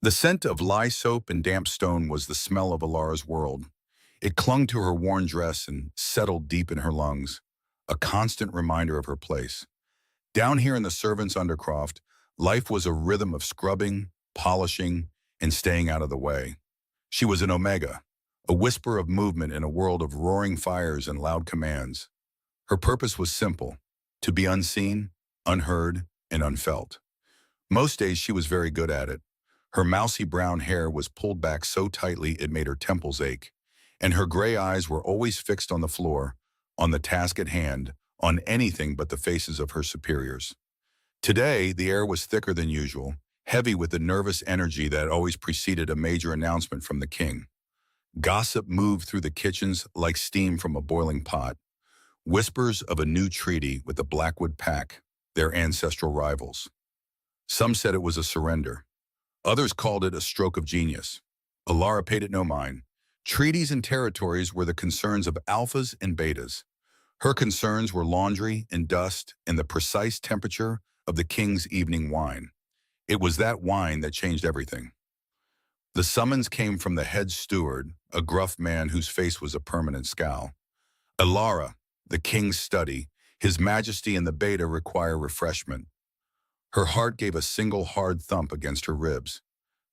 The scent of lye soap and damp stone was the smell of Alara's world. It clung to her worn dress and settled deep in her lungs, a constant reminder of her place. Down here in the servants' undercroft, life was a rhythm of scrubbing, polishing, and staying out of the way. She was an omega, a whisper of movement in a world of roaring fires and loud commands. Her purpose was simple: to be unseen, unheard, and unfelt. Most days she was very good at it. Her mousy brown hair was pulled back so tightly it made her temples ache, and her gray eyes were always fixed on the floor, on the task at hand, on anything but the faces of her superiors. Today, the air was thicker than usual, heavy with the nervous energy that always preceded a major announcement from the king. Gossip moved through the kitchens like steam from a boiling pot. Whispers of a new treaty with the Blackwood Pack, their ancestral rivals. Some said it was a surrender. Others called it a stroke of genius. Alara paid it no mind. Treaties and territories were the concerns of alphas and betas. Her concerns were laundry and dust and the precise temperature of the king's evening wine. It was that wine that changed everything. The summons came from the head steward, a gruff man whose face was a permanent scowl. Alara, the king's study, his majesty and the beta require refreshment. Her heart gave a single hard thump against her ribs.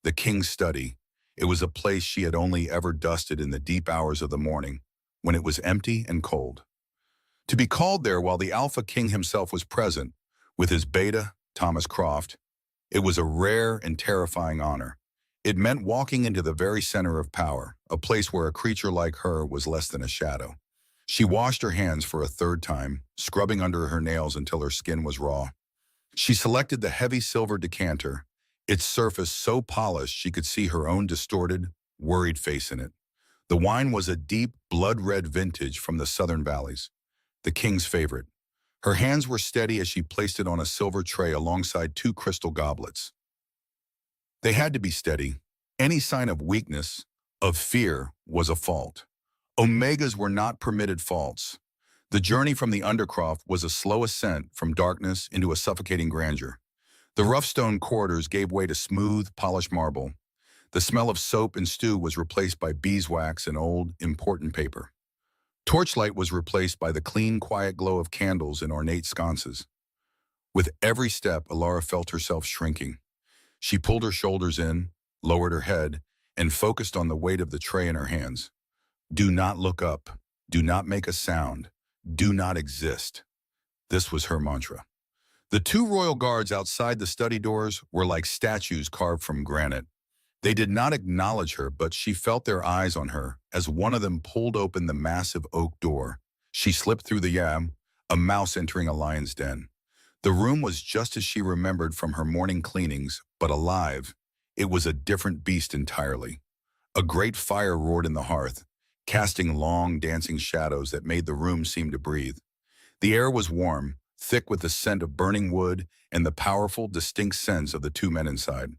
The king's study. It was a place she had only ever dusted in the deep hours of the morning, when it was empty and cold. To be called there while the Alpha King himself was present, with his beta, Thomas Croft, it was a rare and terrifying honor. It meant walking into the very center of power, a place where a creature like her was less than a shadow. She washed her hands for a third time, scrubbing under her nails until her skin was raw. She selected the heavy silver decanter, its surface so polished she could see her own distorted, worried face in it. The wine was a deep, blood-red vintage from the southern valleys, the king's favorite. Her hands were steady as she placed it on a silver tray alongside two crystal goblets. They had to be steady. Any sign of weakness, of fear, was a fault. Omegas were not permitted faults. The journey from the Undercroft was a slow ascent from darkness into a suffocating grandeur. The rough stone corridors gave way to smooth, polished marble. The smell of soap and stew was replaced by beeswax and old, important paper. Torchlight was replaced by the clean, quiet glow of candles in ornate sconces. With every step, Alara felt herself shrinking. She pulled her shoulders in, lowered her head, and focused on the weight of the tray in her hands. Do not look up. Do not make a sound. Do not exist. This was her mantra. The two royal guards outside the study doors were like statues carved from granite. They did not acknowledge her, but she felt their eyes on her as one of them pulled open the massive oak door. She slipped through the yam, a mouse entering a lion's den. The room was just as she remembered from her morning cleanings, but alive. It was a different beast entirely. A great fire roared in the hearth, casting long, dancing shadows that made the room seem to breathe. The air was warm, thick with the scent of burning wood and the powerful, distinct sense of the two men inside.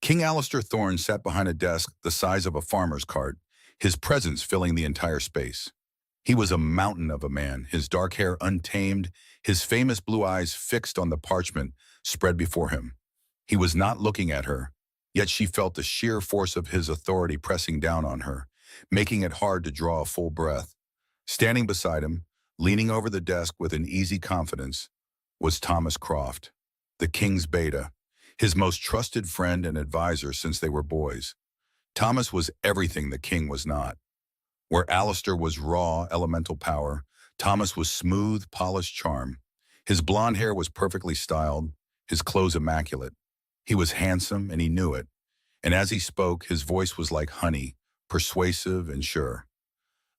King Alistair Thorne sat behind a desk the size of a farmer's cart, his presence filling the entire space. He was a mountain of a man, his dark hair untamed, his famous blue eyes fixed on the parchment spread before him. He was not looking at her, yet she felt the sheer force of his authority pressing down on her, making it hard to draw a full breath. Standing beside him, leaning over the desk with an easy confidence, was Thomas Croft, the king's beta, his most trusted friend and advisor since they were boys. Thomas was everything the king was not. Where Alistair was raw, elemental power, Thomas was smooth, polished charm. His blonde hair was perfectly styled, his clothes immaculate. He was handsome, and he knew it. And as he spoke, his voice was like honey, persuasive and sure.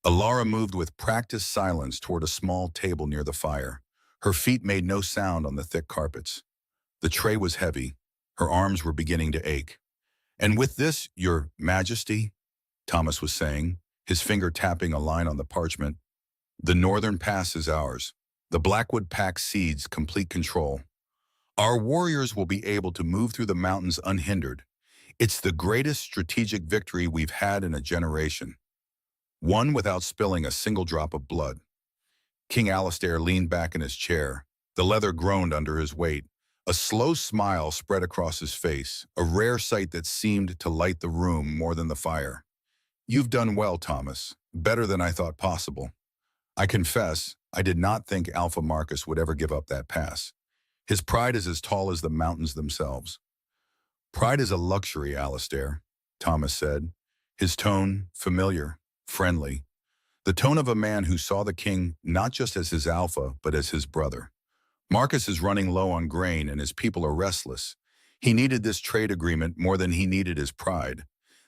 Alara moved with practiced silence toward a small table near the fire. Her feet made no sound on the thick carpets. The tray was heavy. Her arms were beginning to ache. "And with this, your majesty," Thomas was saying, his finger tapping a line on the parchment, "the northern pass is ours. The Blackwood Pack cedes complete control. Our warriors will be able to move through the mountains unhindered. It's the greatest strategic victory we've had in a generation. One without spilling a single drop of blood." King Alistair leaned back in his chair. The leather groaned under his weight, A slow smile spread across his face, a rare sight that seemed to light the room more than the fire. "You've done well, Thomas. Better than I thought possible. I confess, I did not think Alpha Marcus would ever give up that pass. His pride is as tall as the mountains themselves." "Pride is a luxury, Alistair," Thomas said, his tone familiar, friendly. The tone of a man who saw the king not just as his alpha, but as his brother. "Marcus is running low on grain and his people are restless. He needed this trade agreement more than he needed his pride.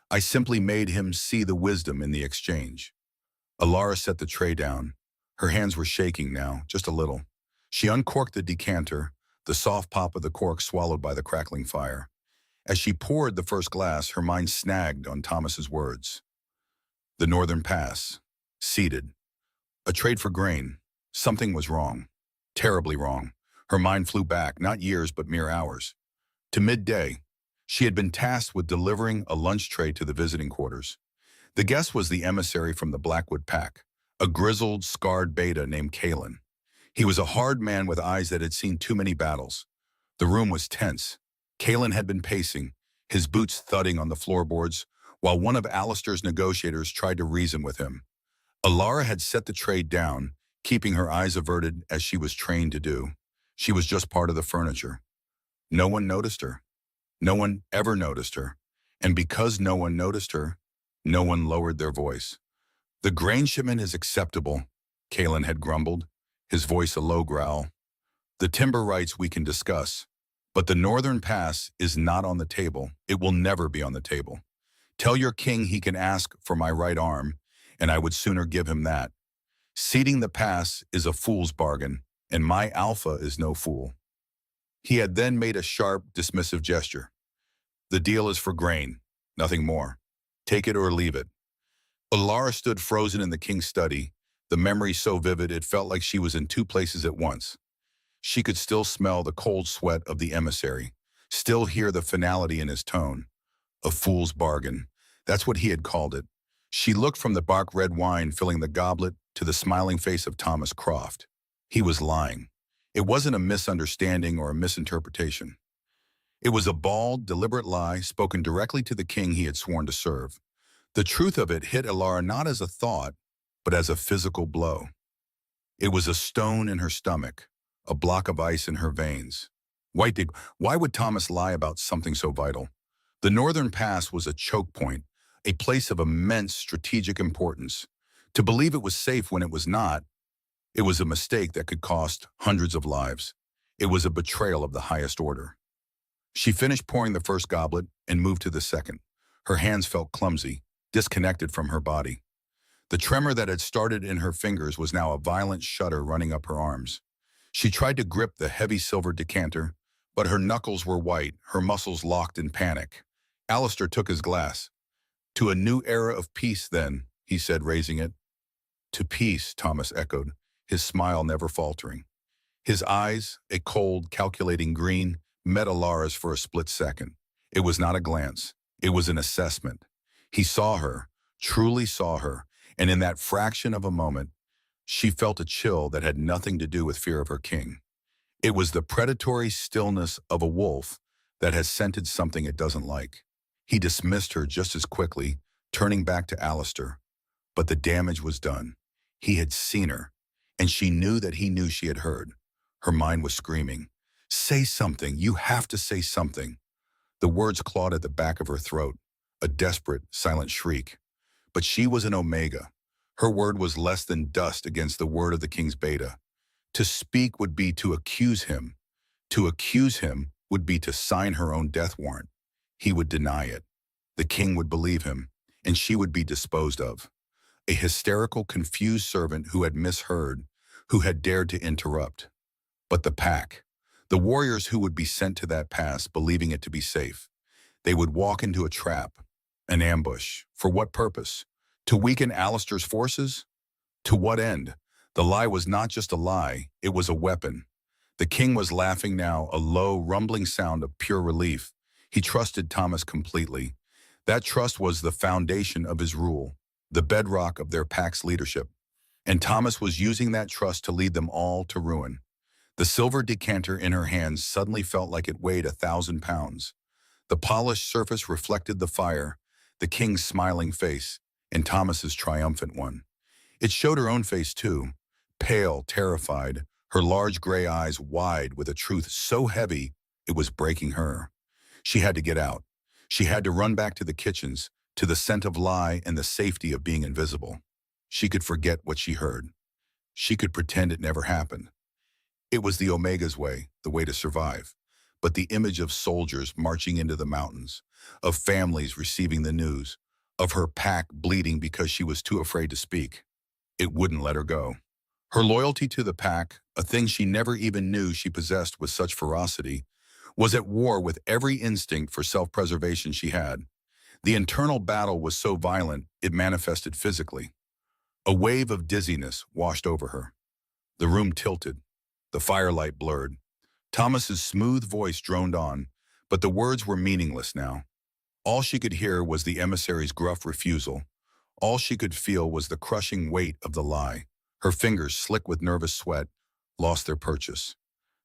I simply made him see the wisdom in the exchange." Alara set the tray down. Her hands were shaking now, just a little. She uncorked the decanter, the soft pop of the cork swallowed by the crackling fire. As she poured the first glass, her mind snagged on Thomas's words. The Northern Pass. Seated. A trade for grain. Something was wrong. Terribly wrong. Her mind flew back, not years but mere hours. To midday. She had been tasked with delivering a lunch tray to the visiting quarters. The guest was the emissary from the Blackwood Pack, a grizzled, scarred beta named Kalen. He was a hard man with eyes that had seen too many battles. The room was tense. Kalen had been pacing, his boots thudding on the floorboards, while one of Alistair's negotiators tried to reason with him. Alara had set the tray down, keeping her eyes averted as she was trained to do. She was just part of the furniture. No one noticed her. No one ever noticed her. And because no one noticed her, no one lowered their voice. "The grain shipment is acceptable," Kalen had grumbled, his voice a low growl. "The timber rights we can discuss, but the Northern Pass is not on the table. It will never be on the table. Tell your king he can ask for my right arm, and I would sooner give him that. Ceding the pass is a fool's bargain, and my alpha is no fool." He had then made a sharp, dismissive gesture. "The deal is for grain, nothing more. Take it or leave it." Alara stood frozen in the king's study, the memory so vivid it felt like she was in two places at once. She could still smell the cold sweat of the emissary, still hear the finality in his tone. A fool's bargain. That's what he had called it. She looked from the bark red wine filling the goblet to the smiling face of Thomas Croft. He was lying. It wasn't a misunderstanding or a misinterpretation. It was a bald, deliberate lie spoken directly to the king he had sworn to serve. The truth of it hit Alara not as a thought, but as a physical blow. It was a stone in her stomach, a block of ice in her veins. Why would Thomas lie about something so vital? The Northern Pass was a choke point, a place of immense strategic importance. To believe it was safe when it was not, it was a mistake that could cost hundreds of lives. It was a betrayal of the highest order. She finished pouring the first goblet and moved to the second. Her hands felt clumsy, disconnected from her body. The tremor that had started in her fingers was now a violent shudder running up her arms. She tried to grip the heavy silver decanter, but her knuckles were white, her muscles locked in panic. Alistair took his glass. "To a new era of peace, then," he said, raising it. "To peace," Thomas echoed, his smile never faltering. His eyes, a cold, calculating green, met Alara's for a split second. It was not a glance. It was an assessment. He saw her, truly saw her, and in that fraction of a moment, she felt a chill that had nothing to do with fear of her king. It was the predatory stillness of a wolf that has scented something it doesn't like. He dismissed her just as quickly, turning back to Alistair. But the damage was done. He had seen her, and she knew that he knew she had heard. Her mind was screaming, "Say something, you have to say something." The words clawed at the back of her throat, a desperate, silent shriek. But she was an Omega. Her word was less than dust against the word of the king's beta. To speak would be to accuse him. To accuse him would be to sign her own death warrant. He would deny it. The king would believe him, and she would be disposed of. A hysterical, confused servant who had misheard, who had dared to interrupt. But the pack, the warriors who would be sent to that pass, believing it to be safe. They would walk into a trap, an ambush. For what purpose? To weaken Alistair's forces? To what end? The lie was not just a lie, it was a weapon. The king was laughing now, a low, rumbling sound of pure relief. He trusted Thomas completely. That trust was the foundation of his rule, the bedrock of their pack's leadership. And Thomas was using that trust to lead them all to ruin. The silver decanter in her hands suddenly felt like it weighed 1,000 pounds. The polished surface reflected the fire, the king's smiling face, and Thomas's triumphant one. It showed her own face too, pale, terrified, her large gray eyes wide with a truth so heavy it was breaking her. She had to get out. She had to run back to the kitchens, to the scent of lye and the safety of being invisible. She could forget what she heard. She could pretend it never happened. It was the Omega's way, the way to survive. But the image of soldiers marching into the mountains, of families receiving the news, of her pack bleeding because she was too afraid to speak, it wouldn't let her go. Her loyalty to the pack, a thing she never even knew she possessed with such ferocity, was at war with every instinct for self-preservation she had. The internal battle was so violent it manifested physically. A wave of dizziness washed over her. The room tilted. The firelight blurred. Thomas's smooth voice droned on, but the words were meaningless now. All she could hear was the emissary's gruff refusal. All she could feel was the crushing weight of the lie. Her fingers, slick with nervous sweat, lost their purchase.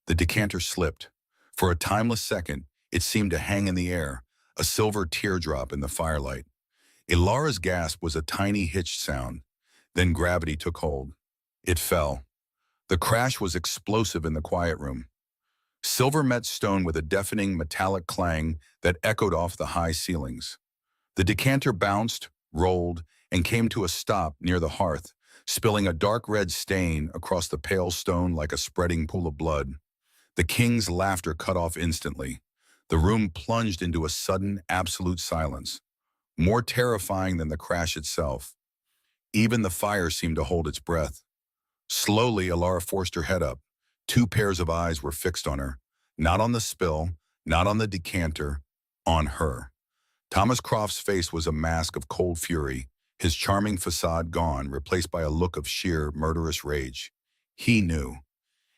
The decanter slipped. For a timeless second, it seemed to hang in the air, a silver teardrop in the firelight. Ilara's gasp was a tiny hitched sound. Then gravity took hold. It fell. The crash was explosive in the quiet room. Silver met stone with a deafening metallic clang that echoed off the high ceilings. The decanter bounced, rolled, and came to a stop near the hearth, spilling a dark red stain across the pale stone like a spreading pool of blood. The king's laughter cut off instantly. The room plunged into a sudden, absolute silence, more terrifying than the crash itself. Even the fire seemed to hold its breath. Slowly, Ilara forced her head up. Two pairs of eyes were fixed on her, not on the spill, not on the decanter, on her. Thomas Croft's face was a mask of cold fury, his charming facade gone, replaced by a look of sheer, murderous rage. He knew.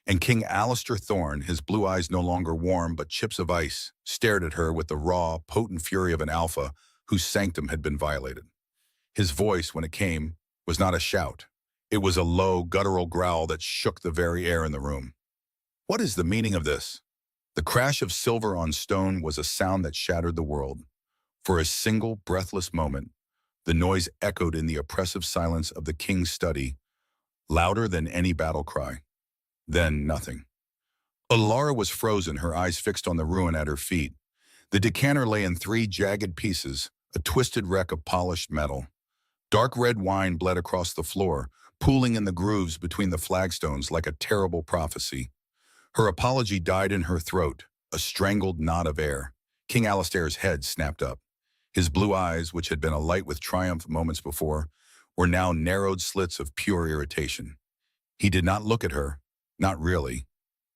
And King Alistair Thorne, his blue eyes no longer warm but chips of ice, stared at her with the raw, potent fury of an alpha whose sanctum had been violated. His voice, when it came, was not a shout. It was a low, guttural growl that shook the very air in the room. What is the meaning of this? The crash of silver on stone was a sound that shattered the world. For a single, breathless moment, the noise echoed in the oppressive silence of the king's study, louder than any battle cry. Then nothing. Ilara was frozen, her eyes fixed on the ruin at her feet. The decanter lay in three jagged pieces, a twisted wreck of polished metal. Dark red wine bled across the floor, pooling in the grooves between the flagstones like a terrible prophecy. Her apology died in her throat, a strangled knot of air. King Alistair's head snapped up. His blue eyes, which had been alight with triumph moments before, were now narrowed slits of pure irritation. He did not look at her, not really.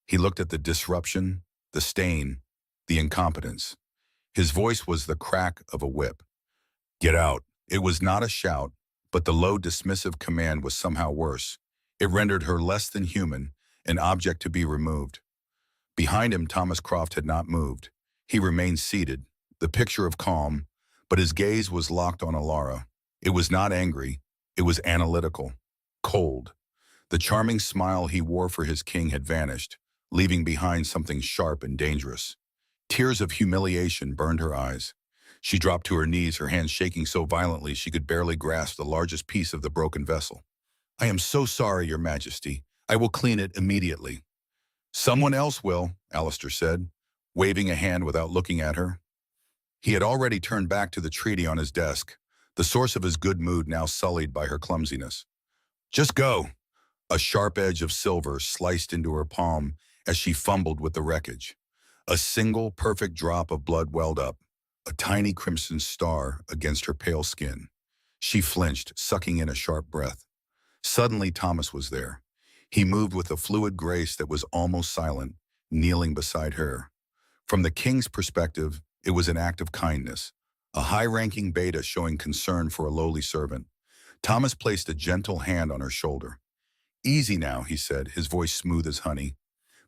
He looked at the disruption, the stain, the incompetence. His voice was the crack of a whip. Get out. It was not a shout, but the low, dismissive command was somehow worse. It rendered her less than human, an object to be removed. Behind him, Thomas Croft had not moved. He remained seated, the picture of calm, but his gaze was locked on Ilara. It was not angry. It was analytical, cold. The charming smile he wore for his king had vanished, leaving behind something sharp and dangerous. Tears of humiliation burned her eyes. She dropped to her knees, her hands shaking so violently she could barely grasp the largest piece of the broken vessel. I am so sorry, Your Majesty. I will clean it immediately. Someone else will, Alistair said, waving a hand without looking at her. He had already turned back to the treaty on his desk, the source of his good mood now sullied by her clumsiness. Just go. A sharp edge of silver sliced into her palm as she fumbled with the wreckage. A single perfect drop of blood welled up, a tiny crimson star against her pale skin. She flinched, sucking in a sharp breath. Suddenly Thomas was there. He moved with a fluid grace that was almost silent, kneeling beside her. From the king's perspective, it was an act of kindness, a high-ranking beta showing concern for a lowly servant. Thomas placed a gentle hand on her shoulder. Easy now, he said, his voice smooth as honey.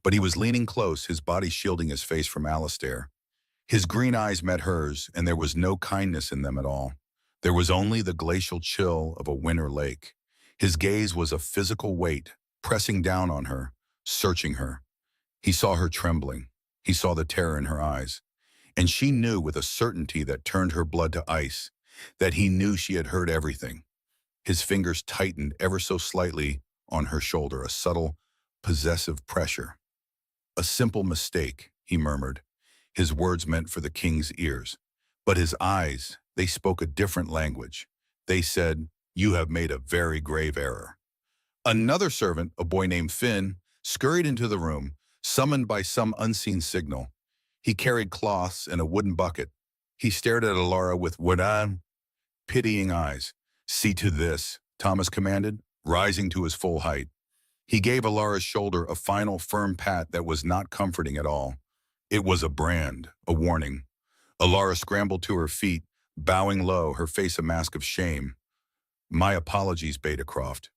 But he was leaning close, his body shielding his face from Alistair. His green eyes met hers, and there was no kindness in them at all. There was only the glacial chill of a winter lake. His gaze was a physical weight, pressing down on her, searching her. He saw her trembling. He saw the terror in her eyes. And she knew with a certainty that turned her blood to ice, that he knew she had heard everything. His fingers tightened ever so slightly on her shoulder, a subtle, possessive pressure. "A simple mistake," he murmured, his words meant for the king's ears. But his eyes, they spoke a different language. They said, "You have made a very grave error." Another servant, a boy named Finn, scurried into the room, summoned by some unseen signal. He carried cloths and a wooden bucket. He stared at Alara with pitying eyes. "See to this," Thomas commanded, rising to his full height. He gave Alara's shoulder a final firm pat that was not comforting at all. It was a brand, a warning. Alara scrambled to her feet, bowing low, her face a mask of shame. "My apologies, Beta Croft,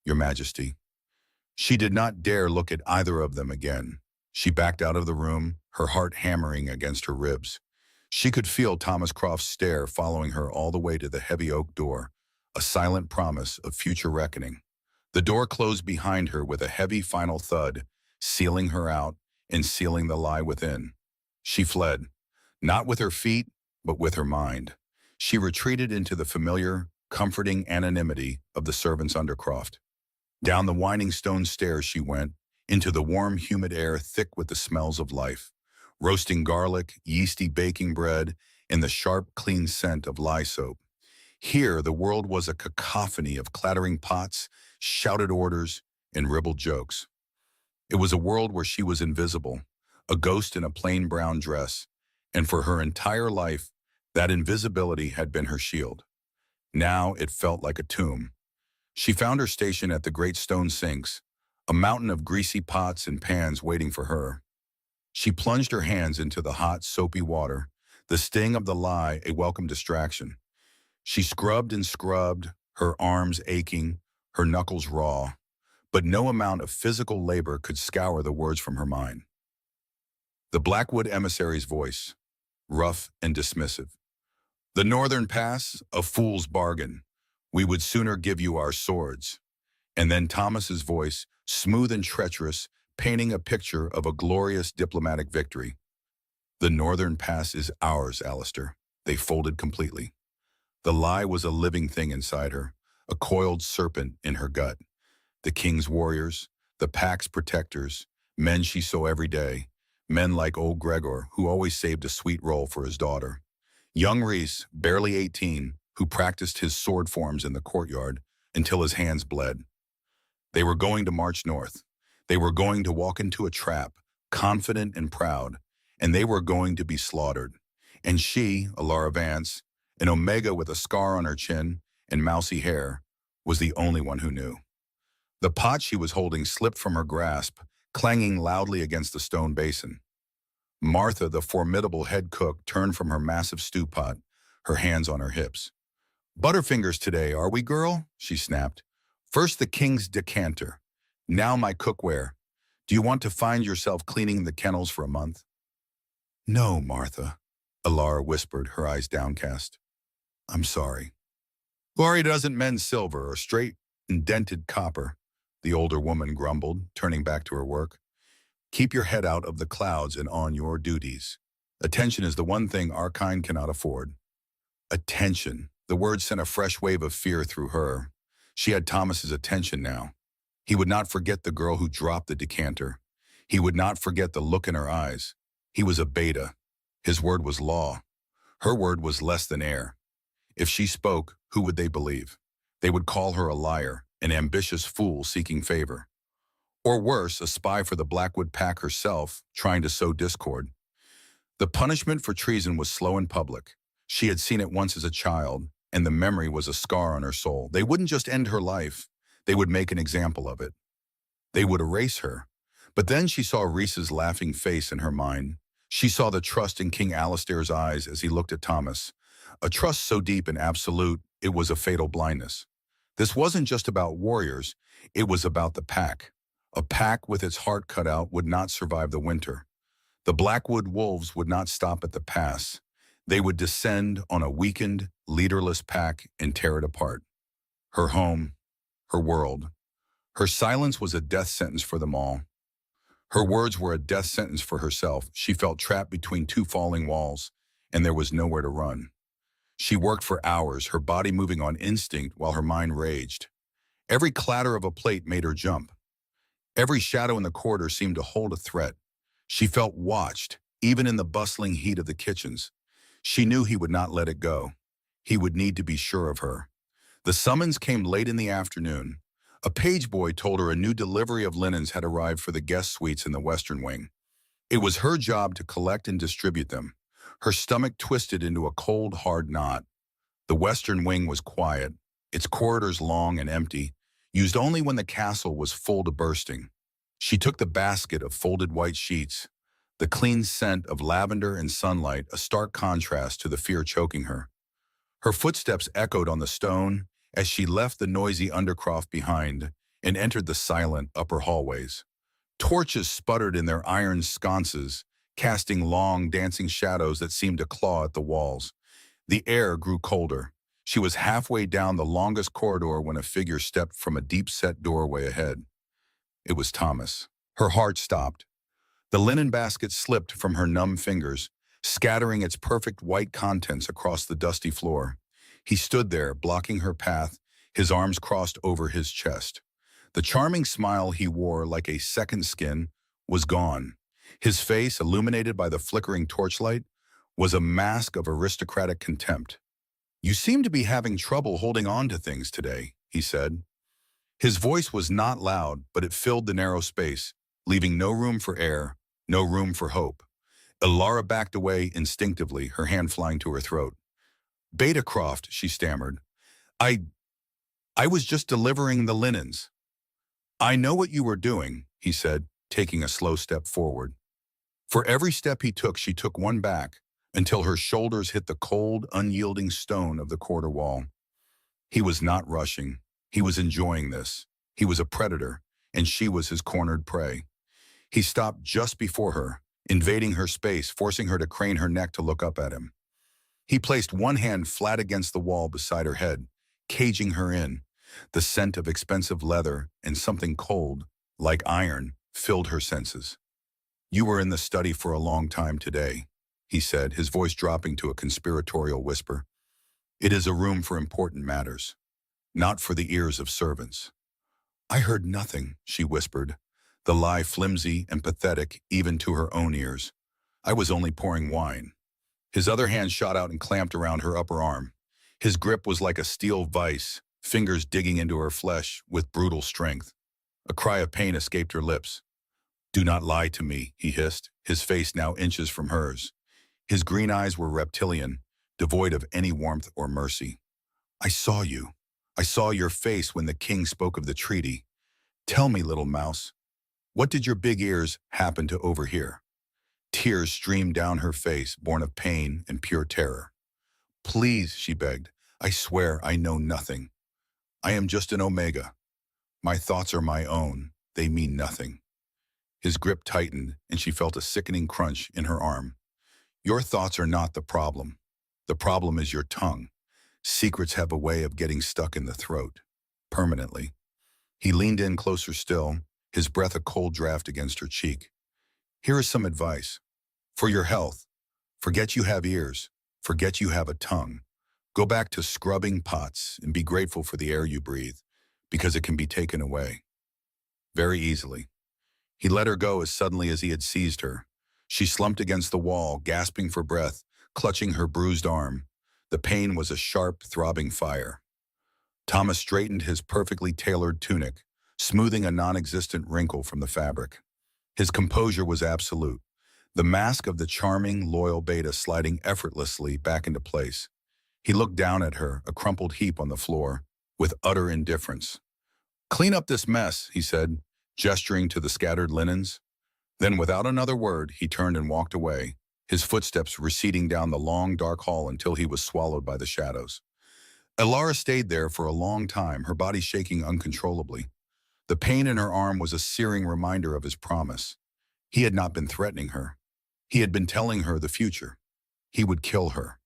Your Majesty." She did not dare look at either of them again. She backed out of the room, her heart hammering against her ribs. She could feel Thomas Croft's stare following her all the way to the heavy oak door, a silent promise of future reckoning. The door closed behind her with a heavy final thud, sealing her out and sealing the lie within. She fled, not with her feet, but with her mind. She retreated into the familiar, comforting anonymity of the servants under Croft. Down the winding stone stairs she went, into the warm, humid air thick with the smells of life. Roasting garlic, yeasty baking bread, and the sharp, clean scent of lye soap. Here, the world was a cacophony of clattering pots, shouted orders, and ribald jokes. It was a world where she was invisible, a ghost in a plain brown dress, and for her entire life, that invisibility had been her shield. Now it felt like a tomb. She found her station at the great stone sinks, a mountain of greasy pots and pans waiting for her. She plunged her hands into the hot, soapy water, the sting of the lie a welcome distraction. She scrubbed and scrubbed, her arms aching, her knuckles raw, but no amount of physical labor could scour the words from her mind. The Blackwood emissary's voice, rough and dismissive. "The Northern Pass, a fool's bargain. We would sooner give you our swords." And then Thomas's voice, smooth and treacherous, painting a picture of a glorious diplomatic victory. "The Northern Pass is ours, Alistair." They folded completely. The lie was a living thing inside her, a coiled serpent in her gut. The king's warriors, the pack's protectors, men she saw every day, men like old Gregor, who always saved a sweet roll for his daughter. Young Rhys, barely 18, who practiced his sword forms in the courtyard until his hands bled. They were going to march north. They were going to walk into a trap, confident and proud, and they were going to be slaughtered. And she, Alara Vance, an Omega with a scar on her chin and mousy hair, was the only one who knew. The pot she was holding slipped from her grasp, clanging loudly against the stone basin. Martha, the formidable head cook, turned from her massive stew pot, her hands on her hips. "Butterfingers today, are we, girl?" she snapped. "First the king's decanter. Now my cookware. Do you want to find yourself cleaning the kennels for a month?" "No, Martha," Alara whispered, her eyes downcast. "I'm sorry." "Glory doesn't mend silver or straight indented copper," the older woman grumbled, turning back to her work. "Keep your head out of the clouds and on your duties. Attention is the one thing our kind cannot afford." Attention. The word sent a fresh wave of fear through her. She had Thomas's attention now. He would not forget the girl who dropped the decanter. He would not forget the look in her eyes. He was a beta. His word was law. Her word was less than air. If she spoke, who would they believe? They would call her a liar, an ambitious fool seeking favor. Or worse, a spy for the Blackwood pack herself, trying to sow discord. The punishment for treason was slow and public. She had seen it once as a child, and the memory was a scar on her soul. They wouldn't just end her life. They would make an example of it. They would erase her. But then she saw Rhys's laughing face in her mind. She saw the trust in King Alistair's eyes as he looked at Thomas. A trust so deep and absolute, it was a fatal blindness. This wasn't just about warriors, it was about the pack. A pack with its heart cut out would not survive the winter. The Blackwood wolves would not stop at the pass. They would descend on a weakened, leaderless pack and tear it apart. Her home, her world. Her silence was a death sentence for them all. Her words were a death sentence for herself. She felt trapped between two falling walls, and there was nowhere to run. She worked for hours, her body moving on instinct while her mind raged. Every clatter of a plate made her jump. Every shadow in the corridor seemed to hold a threat. She felt watched, even in the bustling heat of the kitchens. She knew he would not let it go. He would need to be sure of her. The summons came late in the afternoon. A page boy told her a new delivery of linens had arrived for the guest suites in the Western Wing. It was her job to collect and distribute them. Her stomach twisted into a cold, hard knot. The Western Wing was quiet, its corridors long and empty, used only when the castle was full to bursting. She took the basket of folded white sheets, the clean scent of lavender and sunlight, a stark contrast to the fear choking her. Her footsteps echoed on the stone as she left the noisy undercroft behind and entered the silent upper hallways. Torches sputtered in their iron sconces, casting long, dancing shadows that seemed to claw at the walls. The air grew colder. She was halfway down the longest corridor when a figure stepped from a deep-set doorway ahead. It was Thomas. Her heart stopped. The linen basket slipped from her numb fingers, scattering its perfect white contents across the dusty floor. He stood there, blocking her path, his arms crossed over his chest. The charming smile he wore like a second skin was gone. His face, illuminated by the flickering torchlight, was a mask of aristocratic contempt. "You seem to be having trouble holding on to things today," he said. His voice was not loud, but it filled the narrow space, leaving no room for air, no room for hope. Elara backed away instinctively, her hand flying to her throat. "Betacroft," she stammered. I was just delivering the linens." "I know what you were doing," he said, taking a slow step forward. For every step he took, she took one back, until her shoulders hit the cold, unyielding stone of the corridor wall. He was not rushing. He was enjoying this. He was a predator, and she was his cornered prey. He stopped just before her, invading her space, forcing her to crane her neck to look up at him. He placed one hand flat against the wall beside her head, caging her in. The scent of expensive leather and something cold, like iron, filled her senses. "You were in the study for a long time today," he said, his voice dropping to a conspiratorial whisper. "It is a room for important matters, not for the ears of servants." "I heard nothing," she whispered, the lie flimsy and pathetic even to her own ears. "I was only pouring wine." His other hand shot out and clamped around her upper arm. His grip was like a steel vise, fingers digging into her flesh with brutal strength. A cry of pain escaped her lips. "Do not lie to me," he hissed, his face now inches from hers. His green eyes were reptilian, devoid of any warmth or mercy. "I saw you. I saw your face when the king spoke of the treaty. Tell me, little mouse, what did your big ears happen to overhear?" Tears streamed down her face, born of pain and pure terror. "Please," she begged, "I swear I know nothing. I am just an Omega. My thoughts are my own. They mean nothing." His grip tightened, and she felt a sickening crunch in her arm. "Your thoughts are not the problem. The problem is your tongue. Secrets have a way of getting stuck in the throat. Permanently." He leaned in closer still, his breath a cold draft against her cheek. "Here is some advice. For your health, forget you have ears. Forget you have a tongue. Go back to scrubbing pots and be grateful for the air you breathe, because it can be taken away. Very easily." He let her go as suddenly as he had seized her. She slumped against the wall, gasping for breath, clutching her bruised arm. The pain was a sharp, throbbing fire. Thomas straightened his perfectly tailored tunic, smoothing a non-existent wrinkle from the fabric. His composure was absolute, the mask of the charming, loyal Beta sliding effortlessly back into place. He looked down at her, a crumpled heap on the floor, with utter indifference. "Clean up this mess," he said, gesturing to the scattered linens. Then, without another word, he turned and walked away, his footsteps receding down the long, dark hall until he was swallowed by the shadows. Elara stayed there for a long time, her body shaking uncontrollably. The pain in her arm was a searing reminder of his promise. He had not been threatening her. He had been telling her the future. He would kill her.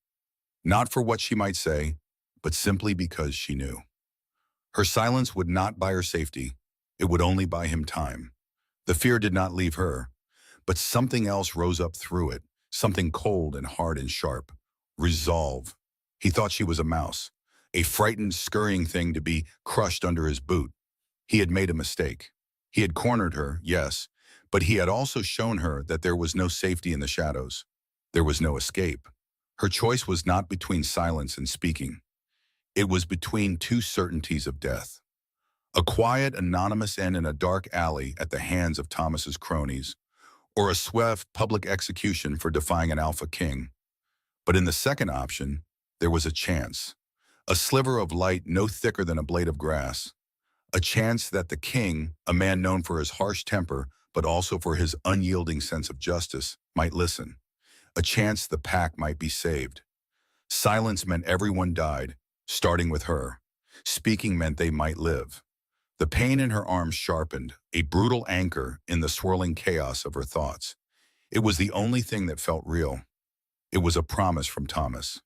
Not for what she might say, but simply because she knew. Her silence would not buy her safety. It would only buy him time. The fear did not leave her, but something else rose up through it, something cold and hard and sharp. Resolve. He thought she was a mouse, a frightened, scurrying thing to be crushed under his boot. He had made a mistake. He had cornered her, yes, but he had also shown her that there was no safety in the shadows. There was no escape. Her choice was not between silence and speaking. It was between two certainties of death. A quiet, anonymous end in a dark alley at the hands of Thomas's cronies, or a swift public execution for defying an alpha king. But in the second option, there was a chance. A sliver of light no thicker than a blade of grass. A chance that the king, a man known for his harsh temper, but also for his unyielding sense of justice, might listen. A chance the pack might be saved. Silence meant everyone died, starting with her. Speaking meant they might live. The pain in her arms sharpened, a brutal anchor in the swirling chaos of her thoughts. It was the only thing that felt real. It was a promise from Thomas,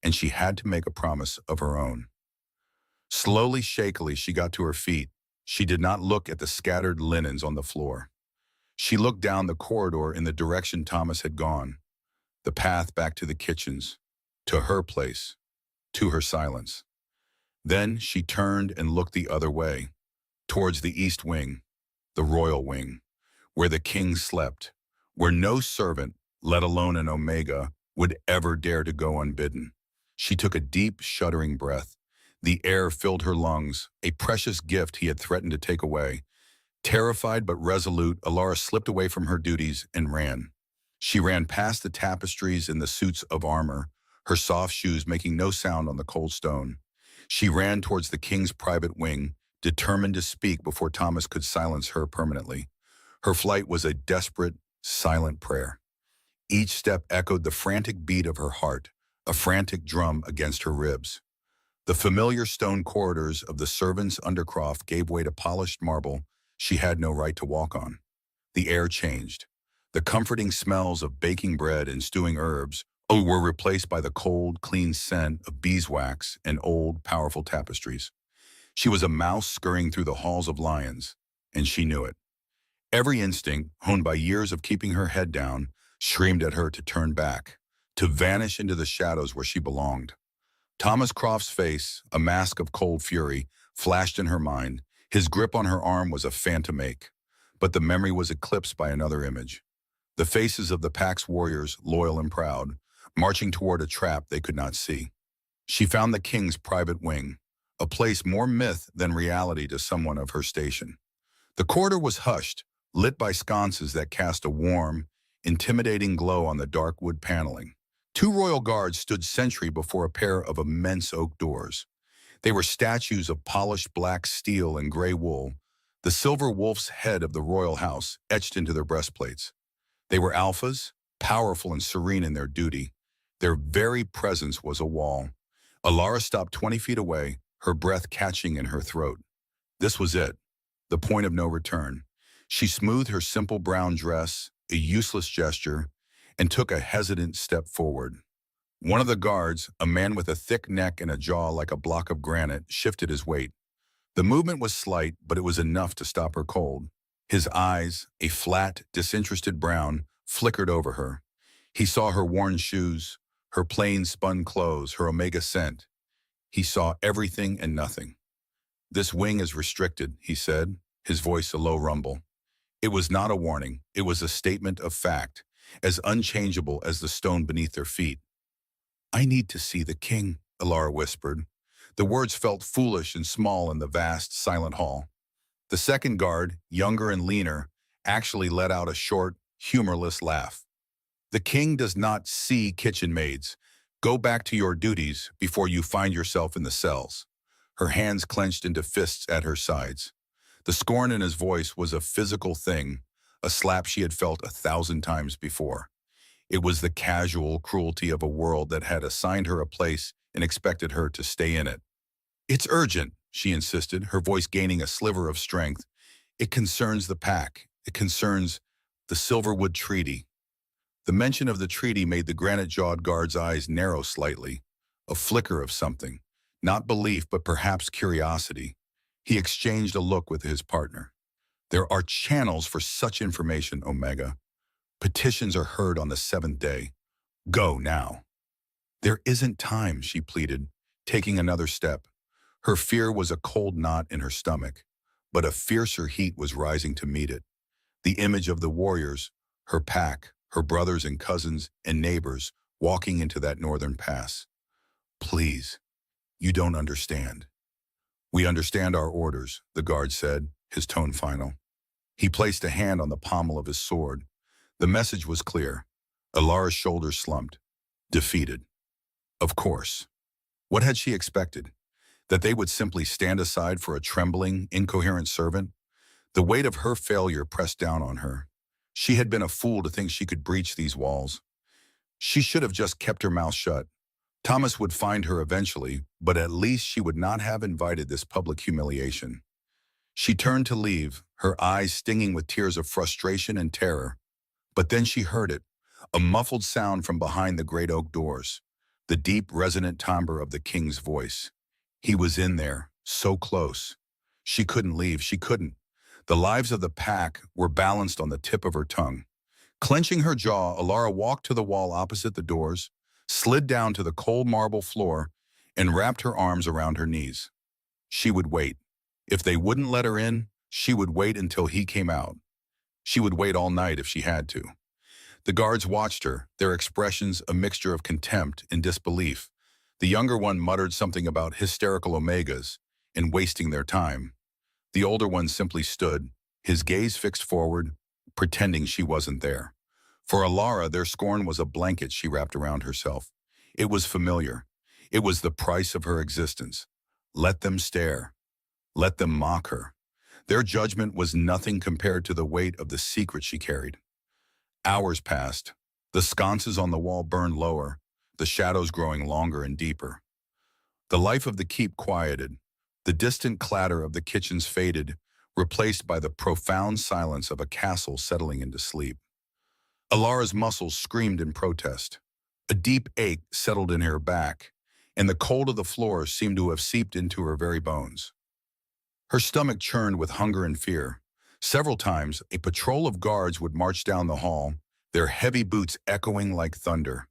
and she had to make a promise of her own. Slowly, shakily, she got to her feet. She did not look at the scattered linens on the floor. She looked down the corridor in the direction Thomas had gone, the path back to the kitchens, to her place, to her silence. Then she turned and looked the other way, towards the east wing, the royal wing, where the king slept, where no servant, let alone an Omega, would ever dare to go unbidden. She took a deep, shuddering breath. The air filled her lungs, a precious gift he had threatened to take away. Terrified but resolute, Alara slipped away from her duties and ran. She ran past the tapestries and the suits of armor, her soft shoes making no sound on the cold stone. She ran towards the king's private wing, determined to speak before Thomas could silence her permanently. Her flight was a desperate, silent prayer. Each step echoed the frantic beat of her heart, a frantic drum against her ribs. The familiar stone corridors of the servants' undercroft gave way to polished marble she had no right to walk on. The air changed. The comforting smells of baking bread and stewing herbs were replaced by the cold, clean scent of beeswax and old, powerful tapestries. She was a mouse scurrying through the halls of lions, and she knew it. Every instinct, honed by years of keeping her head down, screamed at her to turn back, to vanish into the shadows where she belonged. Thomas Croft's face, a mask of cold fury, flashed in her mind. His grip on her arm was a phantom ache, but the memory was eclipsed by another image. The faces of the pack's warriors, loyal and proud, marching toward a trap they could not see. She found the king's private wing, a place more myth than reality to someone of her station. The corridor was hushed, lit by sconces that cast a warm, intimidating glow on the dark wood paneling. Two royal guards stood sentry before a pair of immense oak doors. They were statues of polished black steel and gray wool, the silver wolf's head of the royal house etched into their breastplates. They were alphas, powerful and serene in their duty. Their very presence was a wall. Alara stopped 20 feet away, her breath catching in her throat. This was it, the point of no return. She smoothed her simple brown dress, a useless gesture, and took a hesitant step forward. One of the guards, a man with a thick neck and a jaw like a block of granite, shifted his weight. The movement was slight, but it was enough to stop her cold. His eyes, a flat, disinterested brown, flickered over her. He saw her worn shoes, her plain spun clothes, her Omega scent. He saw everything and nothing. "This wing is restricted," he said, his voice a low rumble. It was not a warning, it was a statement of fact, as unchangeable as the stone beneath their feet. "I need to see the king," Alara whispered. The words felt foolish and small in the vast, silent hall. The second guard, younger and leaner, actually let out a short, humorless laugh. "The king does not see kitchen maids. Go back to your duties before you find yourself in the cells." Her hands clenched into fists at her sides. The scorn in his voice was a physical thing, a slap she had felt 1,000 times before. It was the casual cruelty of a world that had assigned her a place and expected her to stay in it. "It's urgent," she insisted, her voice gaining a sliver of strength. "It concerns the pack. It concerns the Silverwood Treaty." The mention of the treaty made the granite-jawed guard's eyes narrow slightly, a flicker of something, not belief but perhaps curiosity. He exchanged a look with his partner. There are channels for such information, Omega. Petitions are heard on the seventh day. Go now. There isn't time, she pleaded, taking another step. Her fear was a cold knot in her stomach, but a fiercer heat was rising to meet it. The image of the warriors, her pack, her brothers and cousins and neighbors walking into that northern pass. Please, you don't understand. We understand our orders, the guard said, his tone final. He placed a hand on the pommel of his sword. The message was clear. Alara's shoulders slumped. Defeated. Of course. What had she expected? That they would simply stand aside for a trembling, incoherent servant? The weight of her failure pressed down on her. She had been a fool to think she could breach these walls. She should have just kept her mouth shut. Thomas would find her eventually, but at least she would not have invited this public humiliation. She turned to leave, her eyes stinging with tears of frustration and terror. But then she heard it, a muffled sound from behind the great oak doors, the deep, resonant timbre of the king's voice. He was in there, so close. She couldn't leave, she couldn't. The lives of the pack were balanced on the tip of her tongue. Clenching her jaw, Alara walked to the wall opposite the doors, slid down to the cold marble floor, and wrapped her arms around her knees. She would wait. If they wouldn't let her in, she would wait until he came out. She would wait all night if she had to. The guards watched her, their expressions a mixture of contempt and disbelief. The younger one muttered something about hysterical omegas and wasting their time. The older one simply stood, his gaze fixed forward, pretending she wasn't there. For Alara, their scorn was a blanket she wrapped around herself. It was familiar. It was the price of her existence. Let them stare. Let them mock her. Their judgment was nothing compared to the weight of the secret she carried. Hours passed. The sconces on the wall burned lower, the shadows growing longer and deeper. The life of the keep quieted. The distant clatter of the kitchens faded, replaced by the profound silence of a castle settling into sleep. Alara's muscles screamed in protest. A deep ache settled in her back, and the cold of the floor seemed to have seeped into her very bones. Her stomach churned with hunger and fear. Several times, a patrol of guards would march down the hall, their heavy boots echoing like thunder.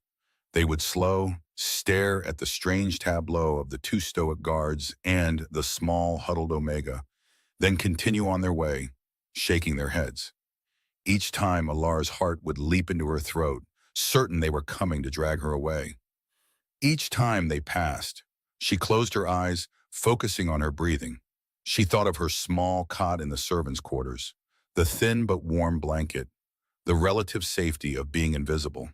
They would slow, stare at the strange tableau of the two stoic guards and the small, huddled Omega, then continue on their way, shaking their heads. Each time, Alara's heart would leap into her throat, certain they were coming to drag her away. Each time they passed, she closed her eyes, focusing on her breathing. She thought of her small cot in the servants' quarters, the thin but warm blanket, the relative safety of being invisible.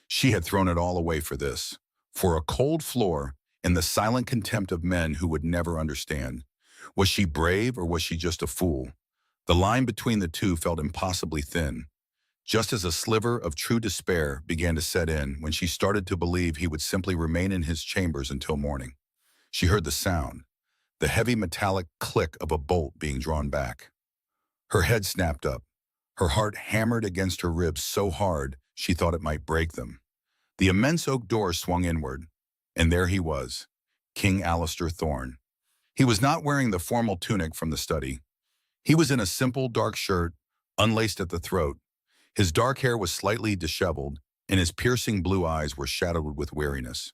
She had thrown it all away for this, for a cold floor and the silent contempt of men who would never understand. Was she brave or was she just a fool? The line between the two felt impossibly thin, just as a sliver of true despair began to set in when she started to believe he would simply remain in his chambers until morning. She heard the sound, the heavy metallic click of a bolt being drawn back. Her head snapped up. Her heart hammered against her ribs so hard she thought it might break them. The immense oak door swung inward, and there he was, King Alistair Thorne. He was not wearing the formal tunic from the study. He was in a simple dark shirt, unlaced at the throat. His dark hair was slightly disheveled, and his piercing blue eyes were shadowed with weariness.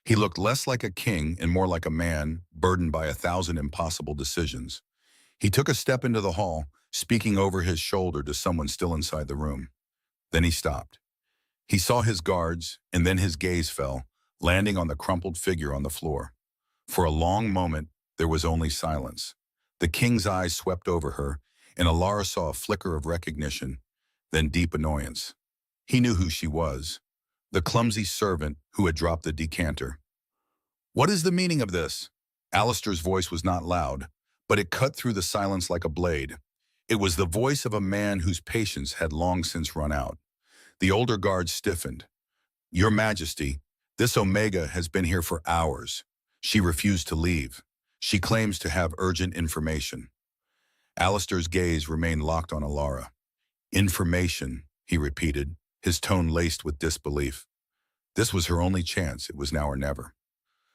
He looked less like a king and more like a man, burdened by 1,000 impossible decisions. He took a step into the hall, speaking over his shoulder to someone still inside the room. Then he stopped. He saw his guards, and then his gaze fell, landing on the crumpled figure on the floor. For a long moment, there was only silence. The king's eyes swept over her, and Alara saw a flicker of recognition, then deep annoyance. He knew who she was, the clumsy servant who had dropped the decanter. "What is the meaning of this?" Alistair's voice was not loud, but it cut through the silence like a blade. It was the voice of a man whose patience had long since run out. The older guard stiffened. "Your Majesty, this Omega has been here for hours. She refused to leave. She claims to have urgent information." Alistair's gaze remained locked on Alara. "Information," he repeated, his tone laced with disbelief. This was her only chance. It was now or never.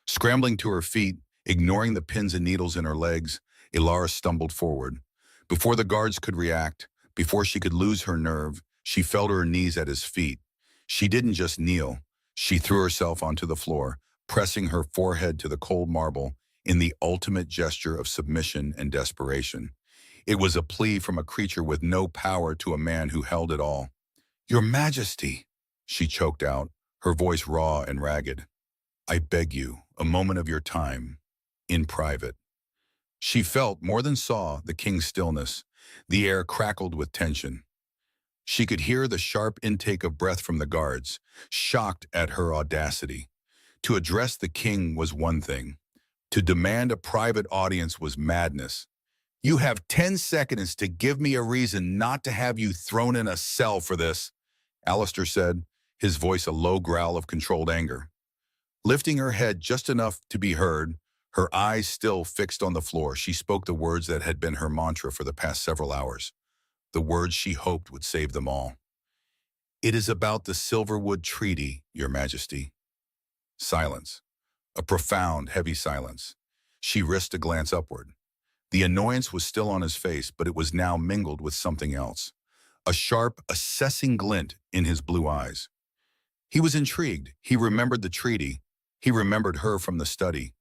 Scrambling to her feet, ignoring the pins and needles in her legs, Alara stumbled forward. Before the guards could react, before she could lose her nerve, she fell to her knees at his feet. She didn't just kneel. She threw herself onto the floor, pressing her forehead to the cold marble in the ultimate gesture of submission and desperation. It was a plea from a creature with no power to a man who held it all. "Your Majesty," she choked out, her voice raw and ragged. "I beg you, a moment of your time, in private." She felt, more than saw, the king's stillness. The air crackled with tension. She could hear the sharp intake of breath from the guards, shocked at her audacity. To address the king was one thing. To demand a private audience was madness. "You have 10 seconds to give me a reason not to have you thrown in a cell for this," Alistair said, his voice a low growl of controlled anger. Lifting her head just enough to be heard, her eyes still fixed on the floor, she spoke the words that had been her mantra for the past several hours, the words she hoped would save them all. "It is about the Silverwood Treaty, Your Majesty." Silence. A profound, heavy silence. She risked a glance upward. The annoyance was still on his face, but it was now mingled with something else. A sharp, assessing glint in his blue eyes. He was intrigued. He remembered the treaty. He remembered her from the study.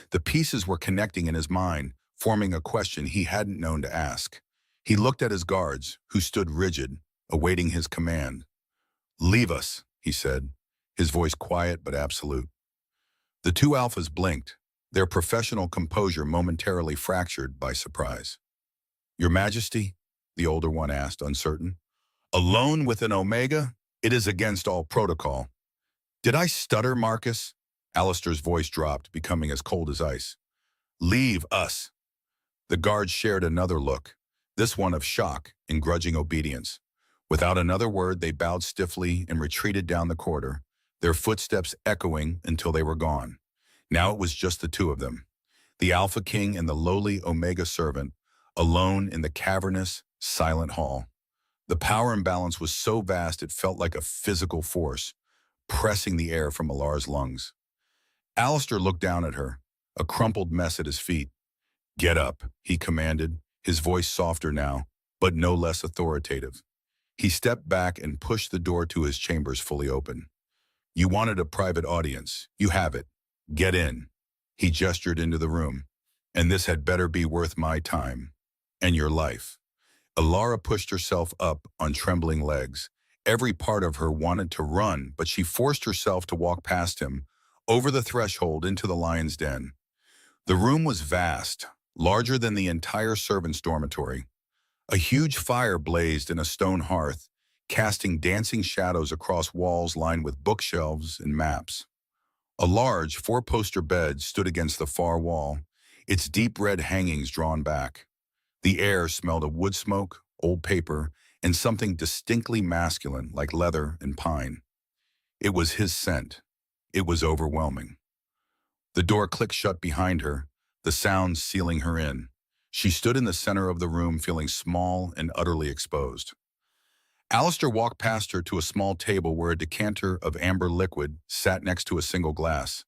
The pieces were connecting in his mind, forming a question he hadn't known to ask. He looked at his guards, who stood rigid, awaiting his command. "Leave us," he said, his voice quiet but absolute. The two alphas blinked, their professional composure momentarily fractured by surprise. "Your Majesty?" the older one asked, uncertain. "Alone with an Omega? It is against all protocol." "Did I stutter, Marcus?" Alistair's voice dropped, becoming as cold as ice. "Leave us." The guards shared another look, this one of shock and grudging obedience. Without another word, they bowed stiffly and retreated down the corridor, their footsteps echoing until they were gone. Now it was just the two of them, the Alpha King and the lowly Omega servant, alone in the cavernous, silent hall. The power imbalance was so vast it felt like a physical force, pressing the air from Alara's lungs. Alistair looked down at her, a crumpled mess at his feet. "Get up," he commanded, his voice softer now, but no less authoritative. He stepped back and pushed the door to his chambers fully open. "You wanted a private audience. You have it. Get in." He gestured into the room. "And this had better be worth my time. And your life." Alara pushed herself up on trembling legs. Every part of her wanted to run, but she forced herself to walk past him, over the threshold into the lion's den. The room was vast, larger than the entire servants' dormitory. A huge fire blazed in a stone hearth, casting dancing shadows across walls lined with bookshelves and maps. A large four-poster bed stood against the far wall, its deep red hangings drawn back. The air smelled of wood smoke, old paper, and something distinctly masculine like leather and pine. It was his scent. It was overwhelming. The door clicked shut behind her, the sound sealing her in. She stood in the center of the room feeling small and utterly exposed. Alistair walked past her to a small table where a decanter of amber liquid sat next to a single glass.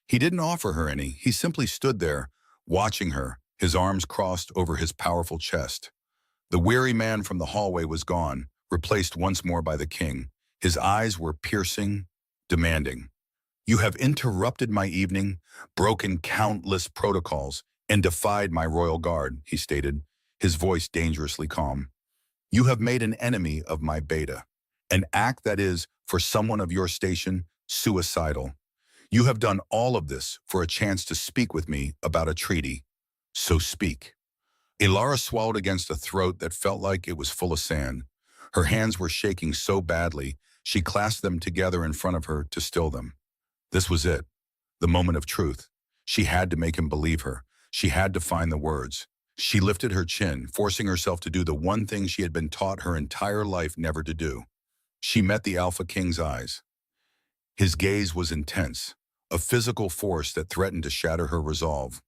He didn't offer her any. He simply stood there, watching her, his arms crossed over his powerful chest. The weary man from the hallway was gone, replaced once more by the king. His eyes were piercing, demanding. "You have interrupted my evening, broken countless protocols, and defied my royal guard," he stated, his voice dangerously calm. "You have made an enemy of my beta, an act that is, for someone of your station, suicidal. You have done all of this for a chance to speak with me about a treaty. So speak." Alara swallowed against a throat that felt like it was full of sand. Her hands were shaking so badly, she clasped them together in front of her to still them. This was it, the moment of truth. She had to make him believe her. She had to find the words. She lifted her chin, forcing herself to do the one thing she had been taught her entire life never to do. She met the Alpha King's eyes. His gaze was intense, a physical force that threatened to shatter her resolve.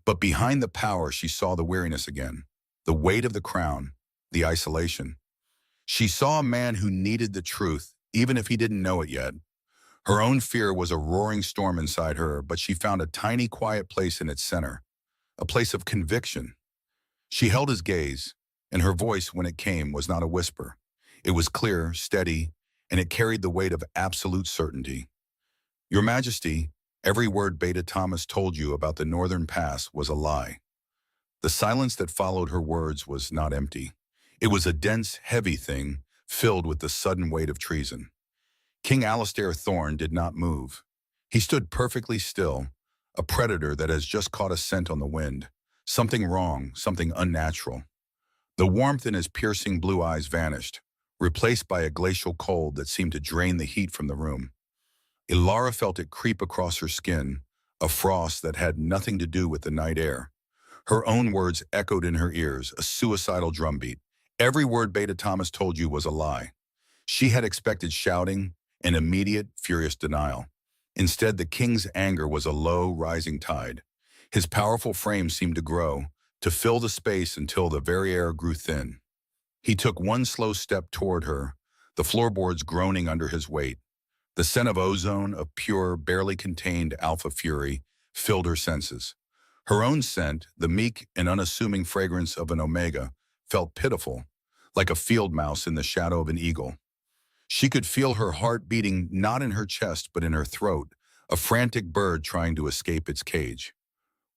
But behind the power, she saw the weariness again, the weight of the crown, the isolation. She saw a man who needed the truth, even if he didn't know it yet. Her own fear was a roaring storm inside her, but she found a tiny, quiet place in its center, a place of conviction. She held his gaze, and her voice, when it came, was not a whisper. It was clear, steady, and it carried the weight of absolute certainty. Your Majesty, every word Beta Thomas told you about the Northern Pass was a lie. The silence that followed her words was not empty. It was a dense, heavy thing, filled with the sudden weight of treason. King Alistair Thorne did not move. He stood perfectly still, a predator that has just caught a scent on the wind. Something wrong, something unnatural. The warmth in his piercing blue eyes vanished, replaced by a glacial cold that seemed to drain the heat from the room. Ilara felt it creep across her skin, a frost that had nothing to do with the night air. Her own words echoed in her ears, a suicidal drumbeat. Every word Beta Thomas told you was a lie. She had expected shouting and immediate, furious denial. Instead, the king's anger was a low, rising tide. His powerful frame seemed to grow, to fill the space until the very air grew thin. He took one slow step toward her, the floorboards groaning under his weight. The scent of ozone, of pure, barely contained alpha fury, filled her senses. Her own scent, the meek and unassuming fragrance of an omega, felt pitiful, like a field mouse in the shadow of an eagle. She could feel her heart beating not in her chest but in her throat, a frantic bird trying to escape its cage.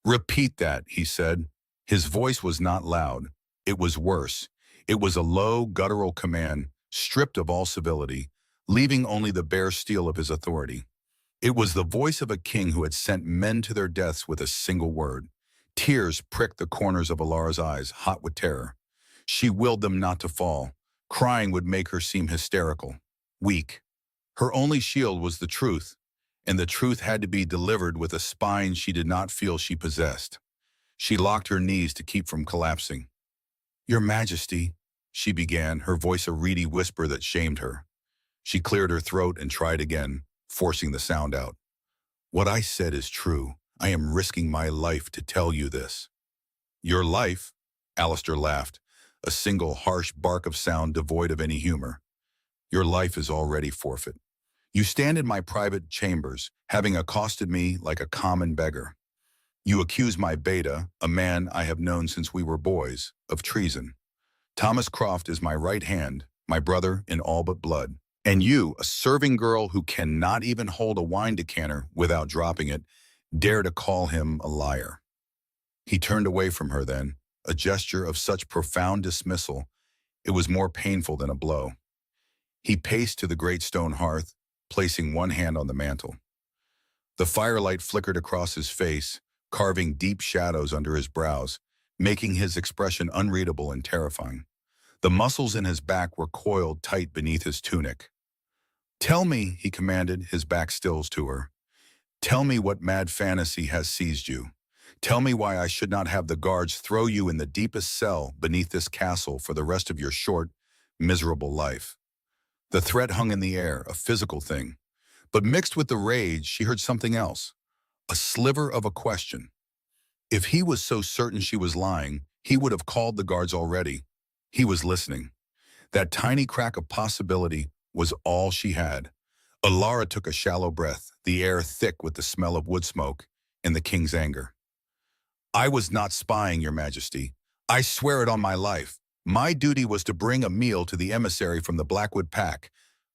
"Repeat that," he said. His voice was not loud. It was worse. It was a low, guttural command, stripped of all civility, leaving only the bare steel of his authority. It was the voice of a king who had sent men to their deaths with a single word. Tears pricked the corners of Alara's eyes, hot with terror. She willed them not to fall. Crying would make her seem hysterical, weak. Her only shield was the truth, and the truth had to be delivered with a spine she did not feel she possessed. She locked her knees to keep from collapsing. "Your Majesty," she began, her voice a reedy whisper that shamed her. She cleared her throat and tried again, forcing the sound out. "What I said is true. I am risking my life to tell you this." "Your life?" Alistair laughed, a single harsh bark of sound devoid of any humor. "Your life is already forfeit. You stand in my private chambers, having accosted me like a common beggar. You accuse my Beta, a man I have known since we were boys, of treason. Thomas Croft is my right hand, my brother in all but blood. And you, a serving girl who cannot even hold a wine decanter without dropping it, dare to call him a liar." He turned away from her then, a gesture of such profound dismissal, it was more painful than a blow. He paced to the great stone hearth, placing one hand on the mantel. The firelight flickered across his face, carving deep shadows under his brows, making his expression unreadable and terrifying. The muscles in his back were coiled tight beneath his tunic. "Tell me," he commanded, his back stills to her. "Tell me what mad fantasy has seized you. Tell me why I should not have the guards throw you in the deepest cell beneath this castle for the rest of your short, miserable life." The threat hung in the air, a physical thing. But mixed with the rage, she heard something else, a sliver of a question. If he was so certain she was lying, he would have called the guards already. He was listening. That tiny crack of possibility was all she had. Alara took a shallow breath, the air thick with the smell of wood smoke and the king's anger. "I was not spying, Your Majesty. I swear it on my life. My duty was to bring a meal to the emissary from the Blackwood Pack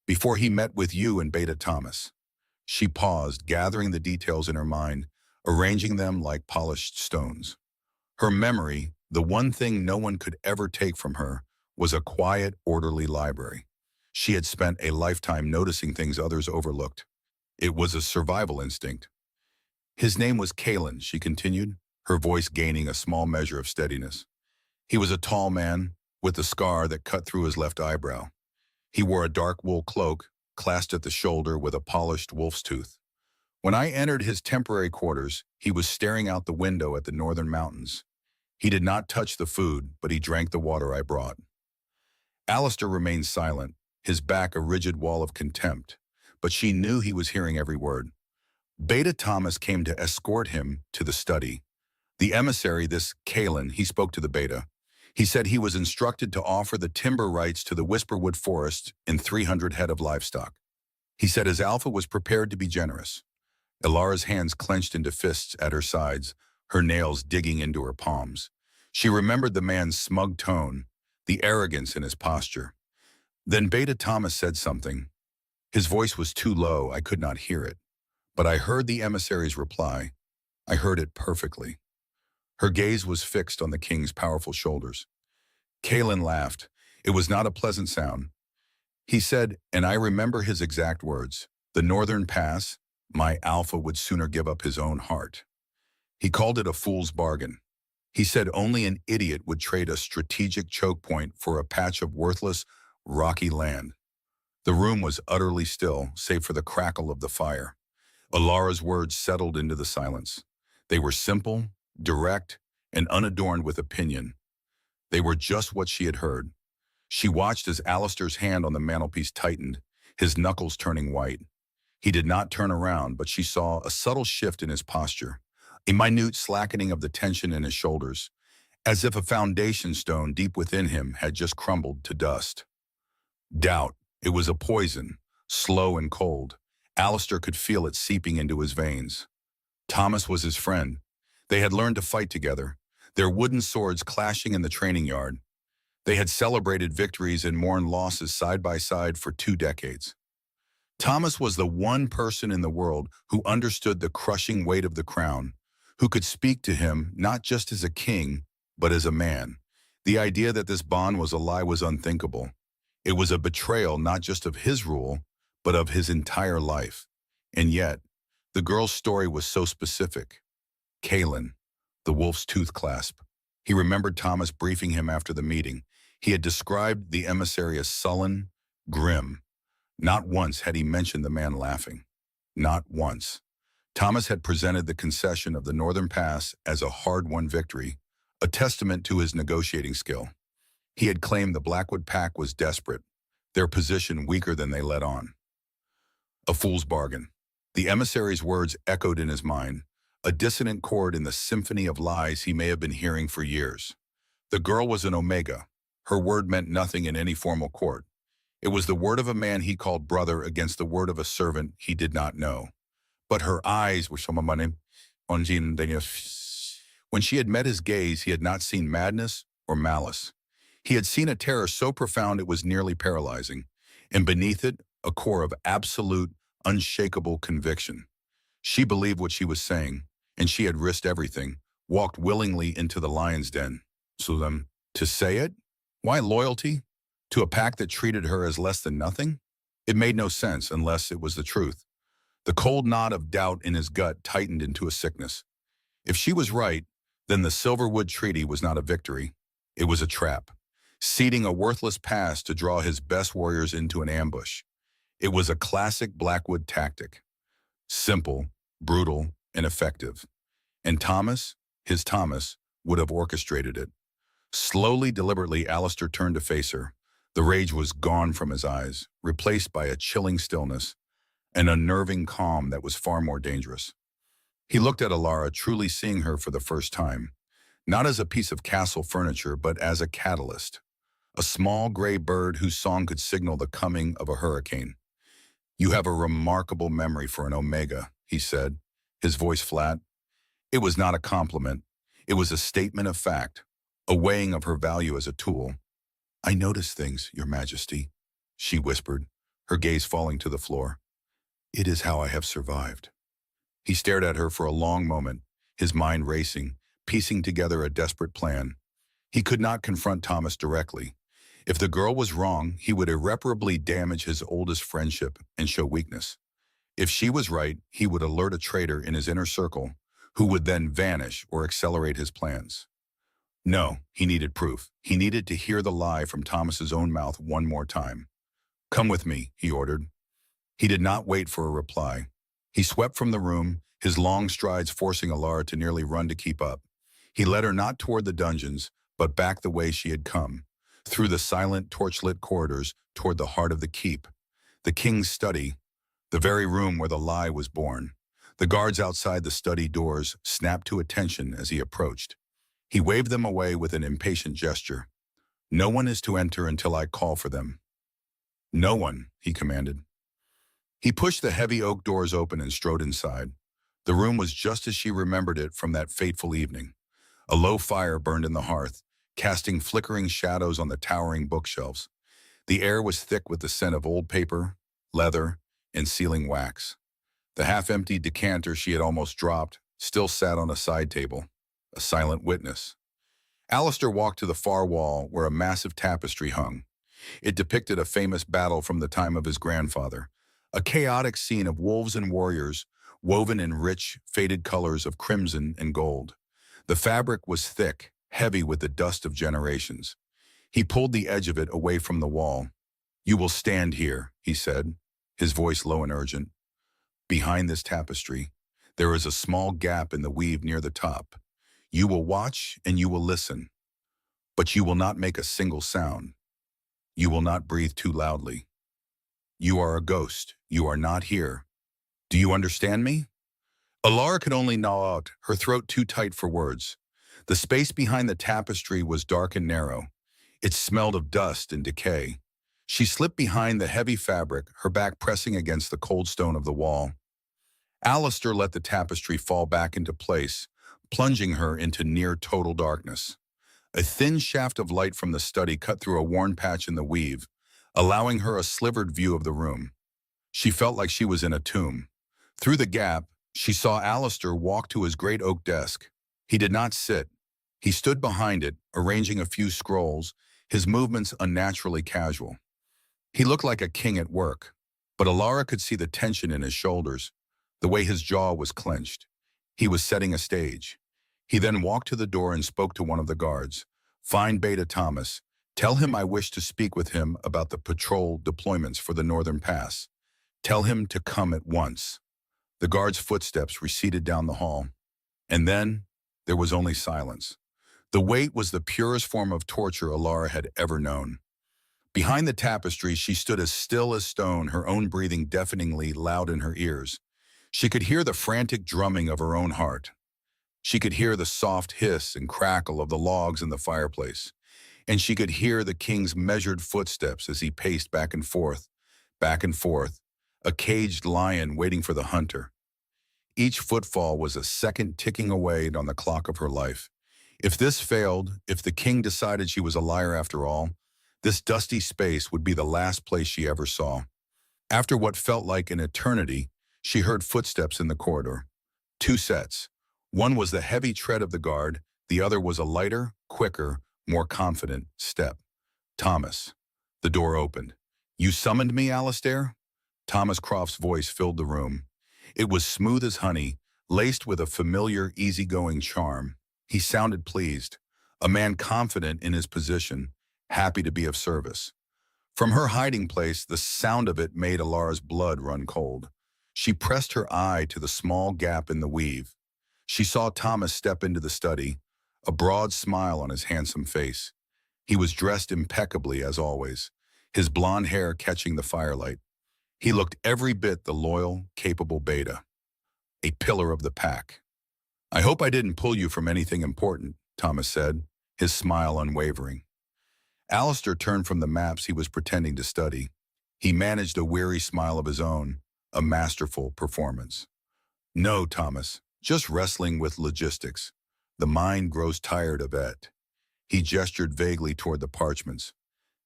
before he met with you and Beta Thomas." She paused, gathering the details in her mind, arranging them like polished stones. Her memory, the one thing no one could ever take from her, was a quiet, orderly library. She had spent a lifetime noticing things others overlooked. It was a survival instinct. "His name was Kalen," she continued, her voice gaining a small measure of steadiness. "He was a tall man, with a scar that cut through his left eyebrow. He wore a dark wool cloak, clasped at the shoulder with a polished wolf's tooth. When I entered his temporary quarters, he was staring out the window at the northern mountains. He did not touch the food, but he drank the water I brought." Alistair remained silent, his back a rigid wall of contempt, but she knew he was hearing every word. Beta Thomas came to escort him to the study. The emissary, this Kalen, he spoke to the Beta. He said he was instructed to offer the timber rights to the Whisperwood Forest in 300 head of livestock. He said his Alpha was prepared to be generous. Ilara's hands clenched into fists at her sides, her nails digging into her palms. She remembered the man's smug tone, the arrogance in his posture. Then Beta Thomas said something. His voice was too low, I could not hear it. But I heard the emissary's reply. I heard it perfectly. Her gaze was fixed on the king's powerful shoulders. Kaelin laughed. It was not a pleasant sound. He said, and I remember his exact words, the northern pass, my alpha would sooner give up his own heart. He called it a fool's bargain. He said only an idiot would trade a strategic choke point for a patch of worthless, rocky land. The room was utterly still, save for the crackle of the fire. Alara's words settled into the silence. They were simple, direct, and unadorned with opinion. They were just what she had heard. She watched as Alistair's hand on the mantelpiece tightened, his knuckles turning white. He did not turn around, but she saw a subtle shift in his posture, a minute slackening of the tension in his shoulders, as if a foundation stone deep within him had just crumbled to dust. Doubt. It was a poison, slow and cold. Alistair could feel it seeping into his veins. Thomas was his friend. They had learned to fight together, their wooden swords clashing in the training yard. They had celebrated victories and mourned losses side by side for 2 decades. Thomas was the one person in the world who understood the crushing weight of the crown, who could speak to him not just as a king, but as a man. The idea that this bond was a lie was unthinkable. It was a betrayal not just of his rule, but of his entire life. And yet, the girl's story was so specific. Kaelin, the wolf's tooth clasp. He remembered Thomas briefing him after the meeting. He had described the emissary as sullen, grim. Not once had he mentioned the man laughing. Not once. Thomas had presented the concession of the Northern Pass as a hard-won victory, a testament to his negotiating skill. He had claimed the Blackwood Pack was desperate, their position weaker than they let on. A fool's bargain. The emissary's words echoed in his mind, a dissonant chord in the symphony of lies he may have been hearing for years. The girl was an Omega. Her word meant nothing in any formal court. It was the word of a man he called brother against the word of a servant he did not know. But her eyes were when she had met his gaze, he had not seen madness or malice. He had seen a terror so profound it was nearly paralyzing, and beneath it, a core of absolute, unshakable conviction. She believed what she was saying, and she had risked everything, walked willingly into the lion's den. So to say it? Why loyalty? To a pack that treated her as less than nothing? It made no sense unless it was the truth. The cold knot of doubt in his gut tightened into a sickness. If she was right, then the Silverwood Treaty was not a victory. It was a trap, seeding a worthless past to draw his best warriors into an ambush. It was a classic Blackwood tactic. Simple, brutal, and effective. And Thomas, his Thomas, would have orchestrated it. Slowly, deliberately, Alistair turned to face her. The rage was gone from his eyes, replaced by a chilling stillness, an unnerving calm that was far more dangerous. He looked at Alara, truly seeing her for the first time, not as a piece of castle furniture, but as a catalyst, a small gray bird whose song could signal the coming of a hurricane. "You have a remarkable memory for an Omega," he said, his voice flat. It was not a compliment. It was a statement of fact, a weighing of her value as a tool. "I notice things, Your Majesty," she whispered, her gaze falling to the floor. "It is how I have survived." He stared at her for a long moment, his mind racing, piecing together a desperate plan. He could not confront Thomas directly. If the girl was wrong, he would irreparably damage his oldest friendship and show weakness. If she was right, he would alert a traitor in his inner circle, who would then vanish or accelerate his plans. No, he needed proof. He needed to hear the lie from Thomas's own mouth one more time. "Come with me," he ordered. He did not wait for a reply. He swept from the room, his long strides forcing Alara to nearly run to keep up. He led her not toward the dungeons, but back the way she had come, through the silent, torchlit corridors toward the heart of the keep, the king's study, the very room where the lie was born. The guards outside the study doors snapped to attention as he approached. He waved them away with an impatient gesture. "No one is to enter until I call for them." "No one," he commanded. He pushed the heavy oak doors open and strode inside. The room was just as she remembered it from that fateful evening. A low fire burned in the hearth, casting flickering shadows on the towering bookshelves. The air was thick with the scent of old paper, leather, and sealing wax. The half-empty decanter she had almost dropped still sat on a side table, a silent witness. Alistair walked to the far wall where a massive tapestry hung. It depicted a famous battle from the time of his grandfather, a chaotic scene of wolves and warriors woven in rich, faded colors of crimson and gold. The fabric was thick, heavy with the dust of generations. He pulled the edge of it away from the wall. "You will stand here," he said, his voice low and urgent. "Behind this tapestry, there is a small gap in the weave near the top. You will watch and you will listen, but you will not make a single sound. You will not breathe too loudly. You are a ghost. You are not here. Do you understand me?" Alara could only gnaw out, her throat too tight for words. The space behind the tapestry was dark and narrow. It smelled of dust and decay. She slipped behind the heavy fabric, her back pressing against the cold stone of the wall. Alistair let the tapestry fall back into place, plunging her into near-total darkness. A thin shaft of light from the study cut through a worn patch in the weave, allowing her a slivered view of the room. She felt like she was in a tomb. Through the gap, she saw Alistair walk to his great oak desk. He did not sit. He stood behind it, arranging a few scrolls, his movements unnaturally casual. He looked like a king at work, but Alara could see the tension in his shoulders, the way his jaw was clenched. He was setting a stage. He then walked to the door and spoke to one of the guards. "Find Beta Thomas. Tell him I wish to speak with him about the patrol deployments for the Northern Pass. Tell him to come at once." The guard's footsteps receded down the hall. And then there was only silence. The wait was the purest form of torture Alara had ever known. Behind the tapestry, she stood as still as stone, her own breathing deafeningly loud in her ears. She could hear the frantic drumming of her own heart. She could hear the soft hiss and crackle of the logs in the fireplace. And she could hear the king's measured footsteps as he paced back and forth, a caged lion waiting for the hunter. Each footfall was a second ticking away on the clock of her life. If this failed, if the king decided she was a liar after all, this dusty space would be the last place she ever saw. After what felt like an eternity, she heard footsteps in the corridor. Two sets. One was the heavy tread of the guard, the other was a lighter, quicker, more confident step. "Thomas." The door opened. "You summoned me, Alistair?" Thomas Croft's voice filled the room. It was smooth as honey, laced with a familiar, easygoing charm. He sounded pleased, a man confident in his position, happy to be of service. From her hiding place, the sound of it made Alara's blood run cold. She pressed her eye to the small gap in the weave. She saw Thomas step into the study, a broad smile on his handsome face. He was dressed impeccably as always, his blonde hair catching the firelight. He looked every bit the loyal, capable Beta, a pillar of the pack. "I hope I didn't pull you from anything important," Thomas said, his smile unwavering. Alistair turned from the maps he was pretending to study. He managed a weary smile of his own, a masterful performance. "No, Thomas, just wrestling with logistics. The mind grows tired of it." He gestured vaguely toward the parchments.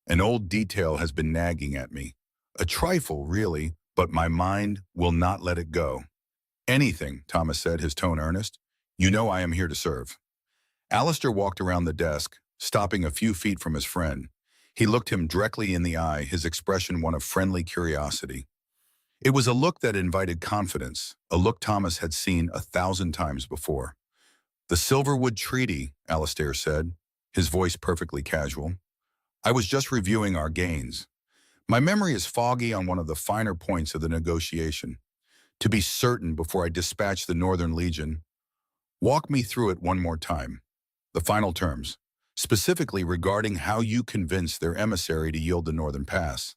"An old detail has been nagging at me. A trifle, really, but my mind will not let it go." "Anything," Thomas said, his tone earnest. "You know I am here to serve." Alistair walked around the desk, stopping a few feet from his friend. He looked him directly in the eye, his expression one of friendly curiosity. It was a look that invited confidence, a look Thomas had seen 1,000 times before. "The Silverwood Treaty," Alistair said, his voice perfectly casual. "I was just reviewing our gains. My memory is foggy on one of the finer points of the negotiation. To be certain before I dispatch the Northern Legion, walk me through it one more time. The final terms, specifically regarding how you convinced their emissary to yield the Northern Pass."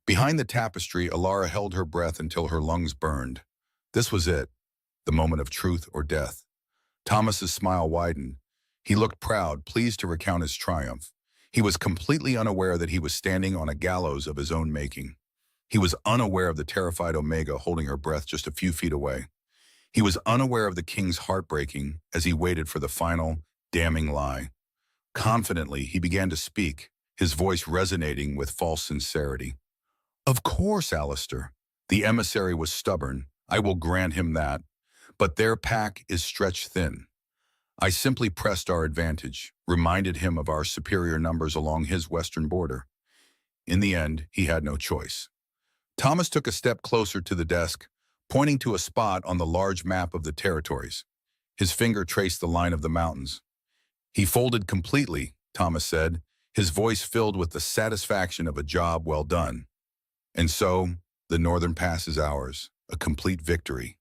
Behind the tapestry, Alara held her breath until her lungs burned. This was it, the moment of truth or death. Thomas's smile widened. He looked proud, pleased to recount his triumph. He was completely unaware that he was standing on a gallows of his own making. He was unaware of the terrified Omega holding her breath just a few feet away. He was unaware of the king's heart breaking as he waited for the final, damning lie. Confidently, he began to speak, his voice resonating with false sincerity. Of course, Alistair. The emissary was stubborn. I will grant him that. But their pack is stretched thin. I simply pressed our advantage, reminded him of our superior numbers along his western border. In the end, he had no choice. Thomas took a step closer to the desk, pointing to a spot on the large map of the territories. His finger traced the line of the mountains. He folded completely, Thomas said, his voice filled with the satisfaction of a job well done. And so, the Northern Pass is ours, a complete victory.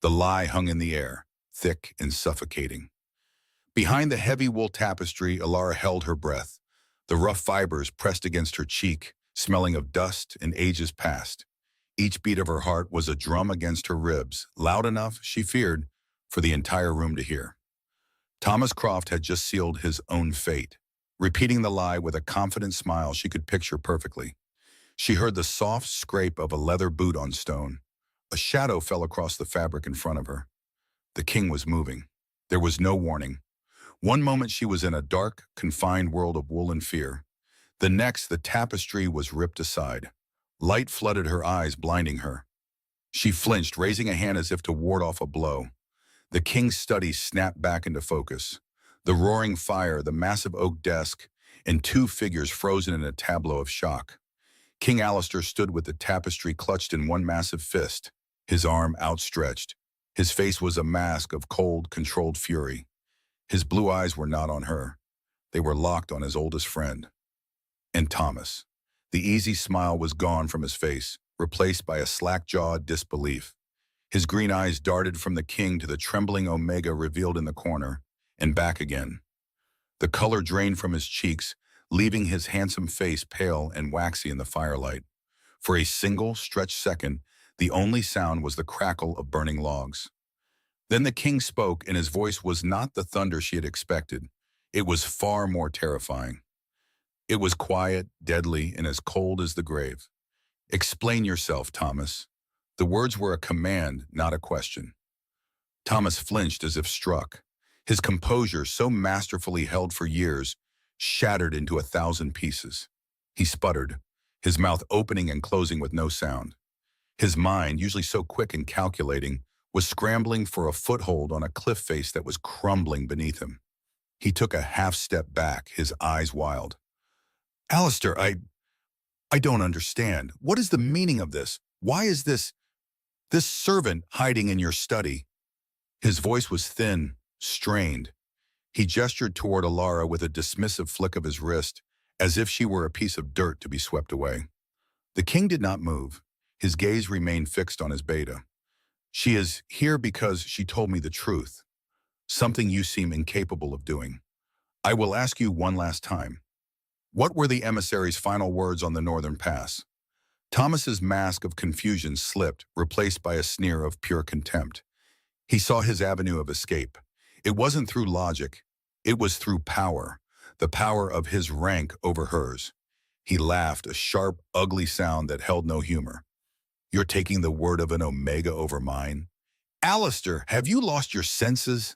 The lie hung in the air, thick and suffocating. Behind the heavy wool tapestry, Alara held her breath, the rough fibers pressed against her cheek, smelling of dust and ages past. Each beat of her heart was a drum against her ribs, loud enough, she feared, for the entire room to hear. Thomas Croft had just sealed his own fate, repeating the lie with a confident smile she could picture perfectly. She heard the soft scrape of a leather boot on stone. A shadow fell across the fabric in front of her. The king was moving. There was no warning. One moment she was in a dark, confined world of wool and fear. The next, the tapestry was ripped aside. Light flooded her eyes, blinding her. She flinched, raising a hand as if to ward off a blow. The king's study snapped back into focus. The roaring fire, the massive oak desk, and two figures frozen in a tableau of shock. King Alistair stood with the tapestry clutched in one massive fist, his arm outstretched. His face was a mask of cold, controlled fury. His blue eyes were not on her. They were locked on his oldest friend. And Thomas. The easy smile was gone from his face, replaced by a slack-jawed disbelief. His green eyes darted from the king to the trembling Omega revealed in the corner, and back again. The color drained from his cheeks, leaving his handsome face pale and waxy in the firelight. For a single, stretched second, the only sound was the crackle of burning logs. Then the king spoke, and his voice was not the thunder she had expected. It was far more terrifying. It was quiet, deadly, and as cold as the grave. Explain yourself, Thomas. The words were a command, not a question. Thomas flinched as if struck. His composure, so masterfully held for years, shattered into 1,000 pieces. He sputtered, his mouth opening and closing with no sound. His mind, usually so quick and calculating, was scrambling for a foothold on a cliff face that was crumbling beneath him. He took a half step back, his eyes wild. Alistair, I don't understand. What is the meaning of this? Why is this servant hiding in your study? His voice was thin, strained. He gestured toward Alara with a dismissive flick of his wrist, as if she were a piece of dirt to be swept away. The king did not move. His gaze remained fixed on his beta. She is here because she told me the truth, something you seem incapable of doing. I will ask you one last time. What were the emissary's final words on the Northern Pass? Thomas's mask of confusion slipped, replaced by a sneer of pure contempt. He saw his avenue of escape. It wasn't through logic. It was through power, the power of his rank over hers. He laughed, a sharp, ugly sound that held no humor. You're taking the word of an Omega over mine? Alistair, have you lost your senses?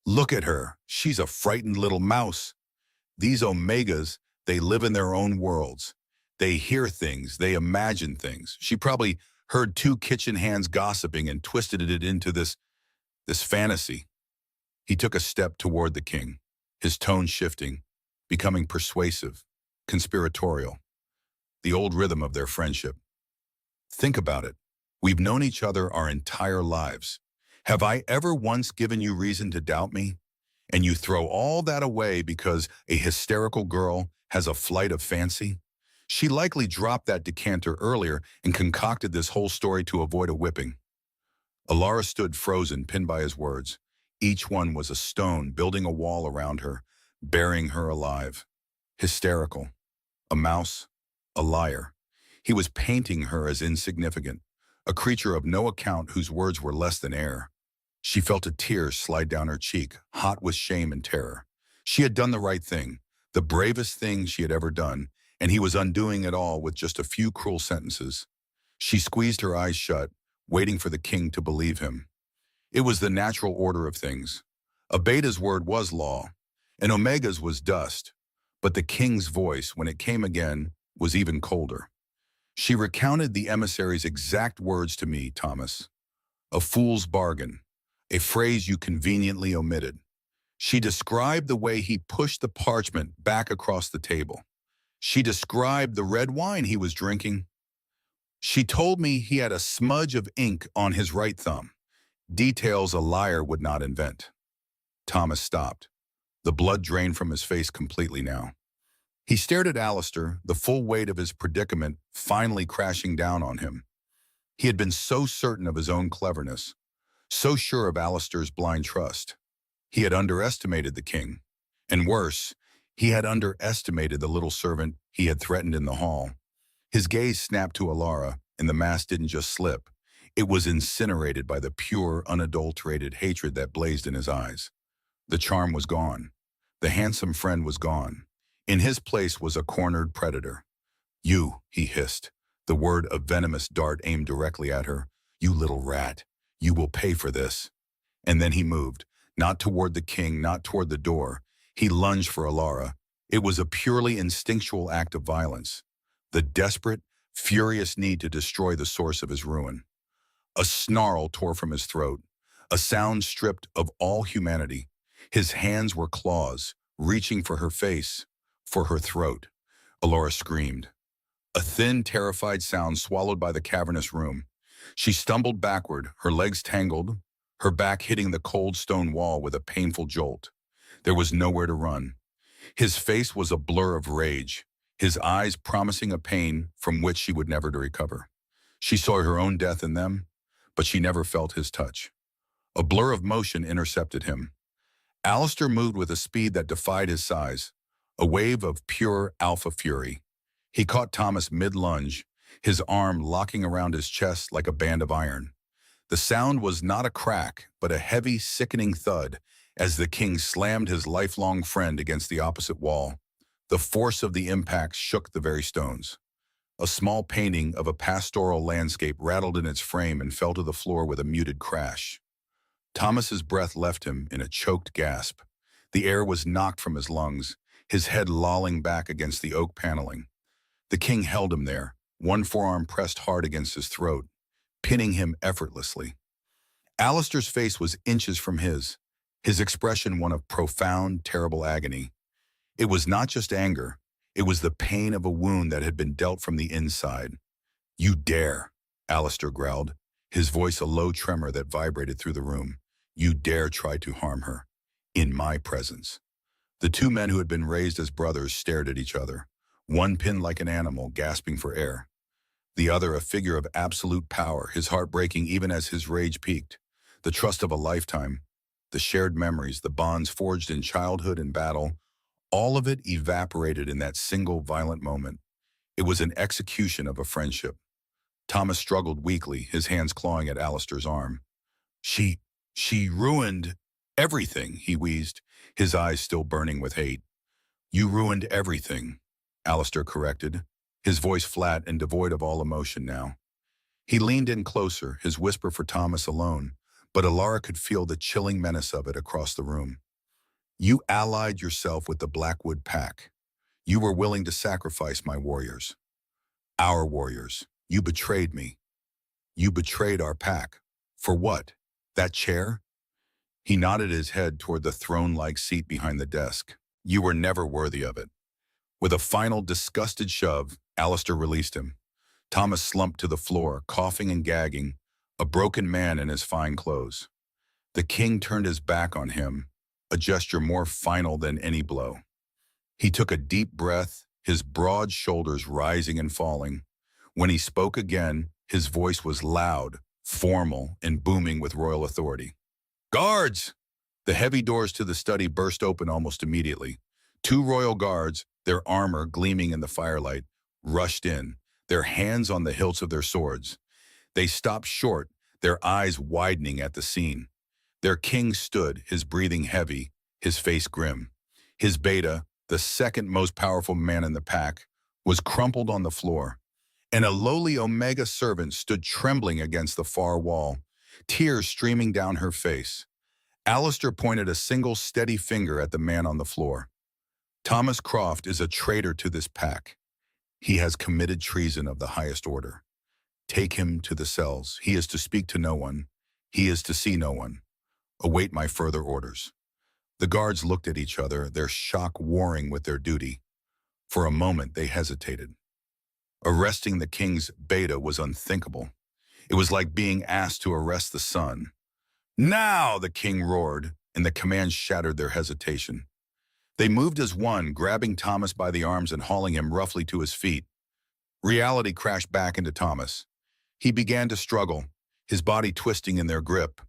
Look at her. She's a frightened little mouse. These Omegas, they live in their own worlds. They hear things, they imagine things. She probably heard two kitchen hands gossiping and twisted it into this fantasy. He took a step toward the king, his tone shifting, becoming persuasive, conspiratorial, the old rhythm of their friendship. Think about it. We've known each other our entire lives. Have I ever once given you reason to doubt me? And you throw all that away because a hysterical girl has a flight of fancy? She likely dropped that decanter earlier and concocted this whole story to avoid a whipping. Alara stood frozen, pinned by his words. Each one was a stone building a wall around her, burying her alive. Hysterical. A mouse. A liar. He was painting her as insignificant, a creature of no account whose words were less than air. She felt a tear slide down her cheek, hot with shame and terror. She had done the right thing, the bravest thing she had ever done, and he was undoing it all with just a few cruel sentences. She squeezed her eyes shut, waiting for the king to believe him. It was the natural order of things. Abeda's word was law. and Omega's was dust, but the king's voice, when it came again, was even colder. She recounted the emissary's exact words to me, Thomas. A fool's bargain, a phrase you conveniently omitted. She described the way he pushed the parchment back across the table. She described the red wine he was drinking. She told me he had a smudge of ink on his right thumb, details a liar would not invent. Thomas stopped. The blood drained from his face completely now. He stared at Alistair, the full weight of his predicament finally crashing down on him. He had been so certain of his own cleverness, so sure of Alistair's blind trust. He had underestimated the king. And worse, he had underestimated the little servant he had threatened in the hall. His gaze snapped to Alara, and the mask didn't just slip. It was incinerated by the pure, unadulterated hatred that blazed in his eyes. The charm was gone. The handsome friend was gone. In his place was a cornered predator. "You," he hissed, the word a venomous dart aimed directly at her. "You little rat. You will pay for this." And then he moved, not toward the king, not toward the door. He lunged for Alara. It was a purely instinctual act of violence. The desperate, furious need to destroy the source of his ruin. A snarl tore from his throat, a sound stripped of all humanity. His hands were claws, reaching for her face, for her throat. Alara screamed. A thin, terrified sound swallowed by the cavernous room. She stumbled backward, her legs tangled, her back hitting the cold stone wall with a painful jolt. There was nowhere to run. His face was a blur of rage, his eyes promising a pain from which she would never recover. She saw her own death in them, but she never felt his touch. A blur of motion intercepted him. Alistair moved with a speed that defied his size, a wave of pure alpha fury. He caught Thomas mid-lunge, his arm locking around his chest like a band of iron. The sound was not a crack, but a heavy, sickening thud as the king slammed his lifelong friend against the opposite wall. The force of the impact shook the very stones. A small painting of a pastoral landscape rattled in its frame and fell to the floor with a muted crash. Thomas's breath left him in a choked gasp. The air was knocked from his lungs, his head lolling back against the oak paneling. The king held him there, one forearm pressed hard against his throat, pinning him effortlessly. Alistair's face was inches from his expression one of profound, terrible agony. It was not just anger, it was the pain of a wound that had been dealt from the inside. "You dare," Alistair growled, his voice a low tremor that vibrated through the room. "You dare try to harm her. In my presence." The two men who had been raised as brothers stared at each other, one pinned like an animal, gasping for air. The other a figure of absolute power, his heart breaking even as his rage peaked. The trust of a lifetime, the shared memories, the bonds forged in childhood and battle, all of it evaporated in that single violent moment. It was an execution of a friendship. Thomas struggled weakly, his hands clawing at Alistair's arm. She ruined everything," he wheezed, his eyes still burning with hate. "You ruined everything," Alistair corrected, his voice flat and devoid of all emotion now. He leaned in closer, his whisper for Thomas alone, but Alara could feel the chilling menace of it across the room. "You allied yourself with the Blackwood Pack. You were willing to sacrifice my warriors. Our warriors. You betrayed me. You betrayed our pack. For what? That chair?" He nodded his head toward the throne-like seat behind the desk. "You were never worthy of it." With a final disgusted shove, Alistair released him. Thomas slumped to the floor, coughing and gagging, a broken man in his fine clothes. The king turned his back on him, a gesture more final than any blow. He took a deep breath, his broad shoulders rising and falling. When he spoke again, his voice was loud, formal, and booming with royal authority. "Guards!" The heavy doors to the study burst open almost immediately. Two royal guards, their armor gleaming in the firelight, rushed in, their hands on the hilts of their swords. They stopped short, their eyes widening at the scene. Their king stood, his breathing heavy, his face grim. His beta, the second most powerful man in the pack, was crumpled on the floor, and a lowly Omega servant stood trembling against the far wall, tears streaming down her face. Alistair pointed a single steady finger at the man on the floor. Thomas Croft is a traitor to this pack. He has committed treason of the highest order. Take him to the cells. He is to speak to no one. He is to see no one. Await my further orders. The guards looked at each other, their shock warring with their duty. For a moment, they hesitated. Arresting the king's beta was unthinkable. It was like being asked to arrest the sun. Now, the king roared, and the command shattered their hesitation. They moved as one, grabbing Thomas by the arms and hauling him roughly to his feet. Reality crashed back into Thomas. He began to struggle, his body twisting in their grip.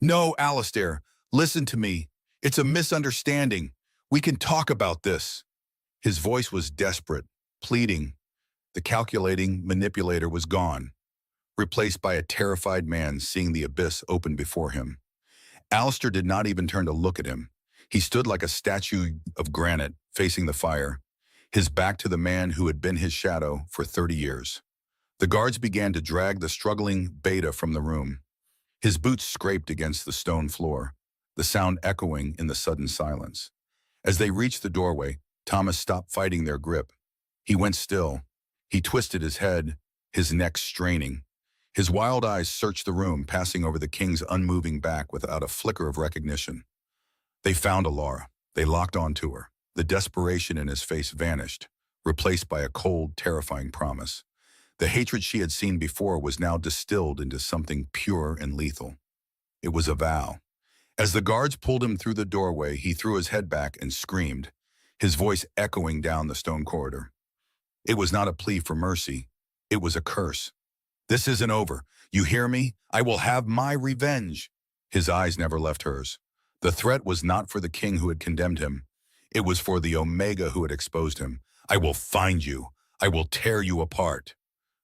No, Alistair, listen to me. It's a misunderstanding. We can talk about this. His voice was desperate, pleading. The calculating manipulator was gone, replaced by a terrified man seeing the abyss open before him. Alistair did not even turn to look at him. He stood like a statue of granite, facing the fire, his back to the man who had been his shadow for 30 years. The guards began to drag the struggling beta from the room. His boots scraped against the stone floor, the sound echoing in the sudden silence. As they reached the doorway, Thomas stopped fighting their grip. He went still. He twisted his head, his neck straining. His wild eyes searched the room, passing over the king's unmoving back without a flicker of recognition. They found Alara. They locked onto her. The desperation in his face vanished, replaced by a cold, terrifying promise. The hatred she had seen before was now distilled into something pure and lethal. It was a vow. As the guards pulled him through the doorway, he threw his head back and screamed, his voice echoing down the stone corridor. It was not a plea for mercy. It was a curse. This isn't over. You hear me? I will have my revenge. His eyes never left hers. The threat was not for the king who had condemned him. It was for the Omega who had exposed him. I will find you. I will tear you apart.